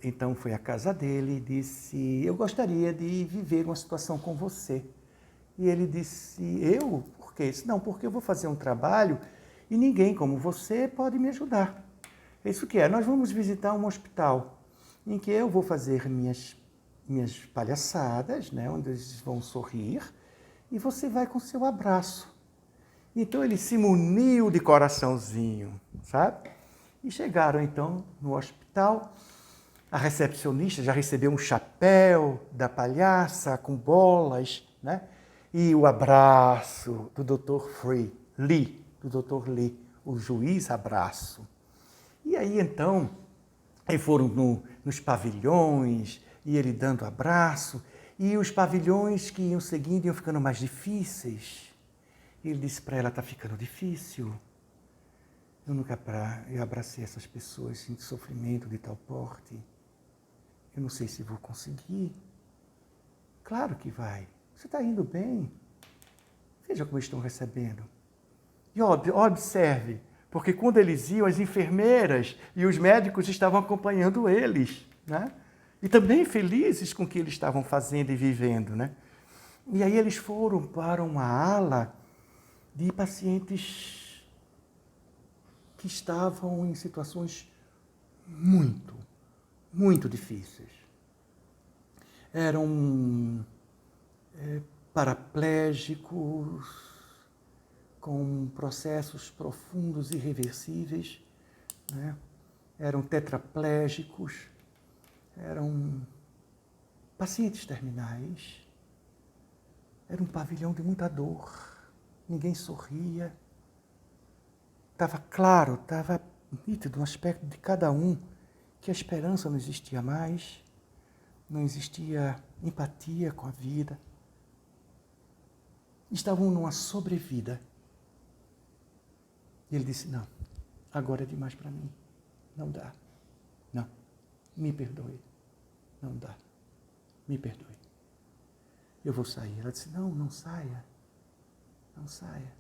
A: então foi à casa dele e disse, eu gostaria de viver uma situação com você. E ele disse, eu? Por quê? Disse, não, porque eu vou fazer um trabalho e ninguém como você pode me ajudar. Isso que é, nós vamos visitar um hospital em que eu vou fazer minhas palhaçadas, né, onde eles vão sorrir, e você vai com seu abraço. Então ele se muniu de coraçãozinho, sabe? E chegaram então no hospital. A recepcionista já recebeu um chapéu da palhaça com bolas, né? E o abraço do Dr. Lee, o juiz Abraço. E aí então, aí foram nos pavilhões, e ele dando abraço, e os pavilhões que iam seguindo iam ficando mais difíceis. E ele disse para ela, está ficando difícil. Eu abracei essas pessoas em sofrimento de tal porte. Eu não sei se vou conseguir. Claro que vai. Você está indo bem. Veja como estão recebendo. E observe, porque quando eles iam, as enfermeiras e os médicos estavam acompanhando eles, né? E também felizes com o que eles estavam fazendo e vivendo, né? E aí eles foram para uma ala de pacientes que estavam em situações muito difíceis. Eram paraplégicos, com processos profundos e irreversíveis, né? Eram tetraplégicos, eram pacientes terminais. Era um pavilhão de muita dor, ninguém sorria. Estava claro, estava nítido no aspecto de cada um que a esperança não existia mais, não existia empatia com a vida. Estavam numa sobrevida. E ele disse, não, agora é demais para mim. Não dá. Não, me perdoe. Não dá. Me perdoe. Eu vou sair. Ela disse, não, não saia. Não saia.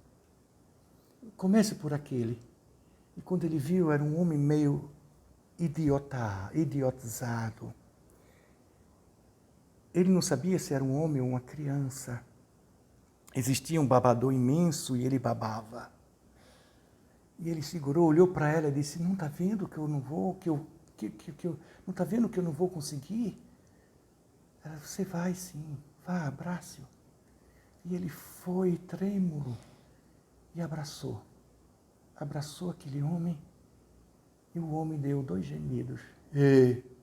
A: Comece por aquele. E quando ele viu, era um homem meio idiotizado. Ele não sabia se era um homem ou uma criança. Existia um babador imenso e ele babava. E ele segurou, olhou para ela e disse, não está vendo que eu não vou, não está vendo que eu não vou conseguir? Ela, você vai sim, vá, abrace-o. E ele foi trêmulo e abraçou. Abraçou aquele homem e o homem deu 2 gemidos. Ele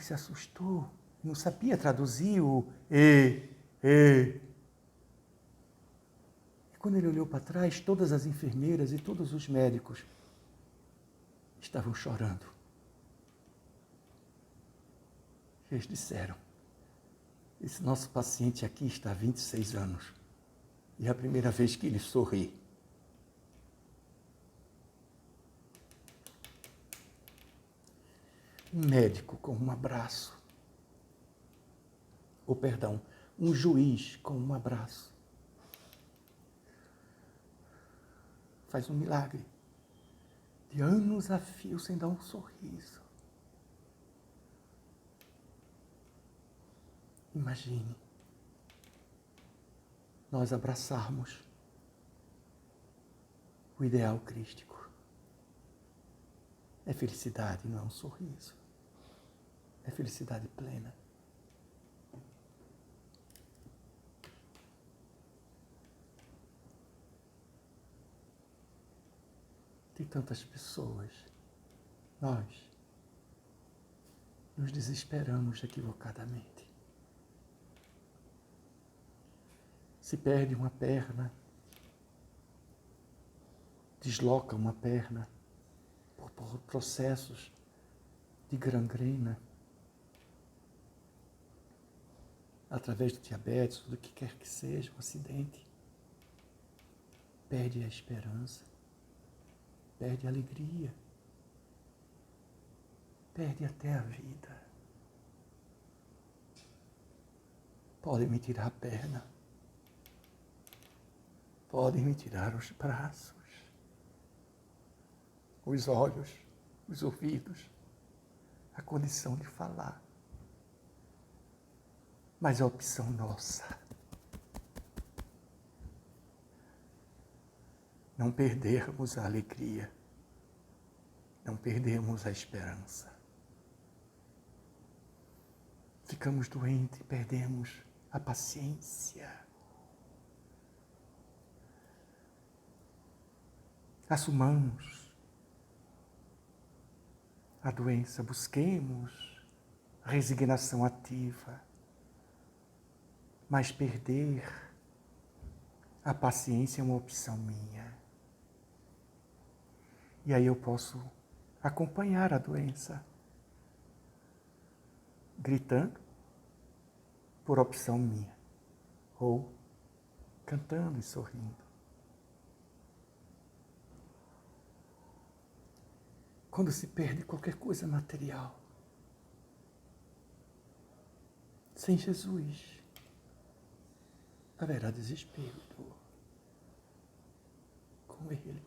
A: se assustou, não sabia traduzir o E. E quando ele olhou para trás, todas as enfermeiras e todos os médicos estavam chorando. Eles disseram, esse nosso paciente aqui está há 26 anos e é a primeira vez que ele sorri. Um médico com um abraço, um juiz com um abraço, faz um milagre de anos a fio sem dar um sorriso. Imagine nós abraçarmos o ideal crístico. É felicidade, não é um sorriso. É felicidade plena. Tem tantas pessoas, nós nos desesperamos equivocadamente. Se perde uma perna, desloca uma perna por processos de gangrena, através do diabetes, do que quer que seja, um acidente, perde a esperança, perde a alegria, perde até a vida. Podem me tirar a perna, podem me tirar os braços, os olhos, os ouvidos, a condição de falar. Mas a opção nossa, não perdermos a alegria, não perdermos a esperança. Ficamos doentes, perdemos a paciência. Assumamos a doença, busquemos a resignação ativa, mas perder a paciência é uma opção minha. E aí eu posso acompanhar a doença, gritando, por opção minha, ou cantando e sorrindo. Quando se perde qualquer coisa material, sem Jesus, haverá desespero e dor. Com Ele.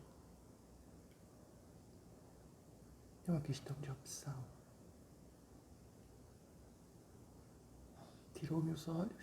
A: É uma questão de opção. Tirou meus olhos.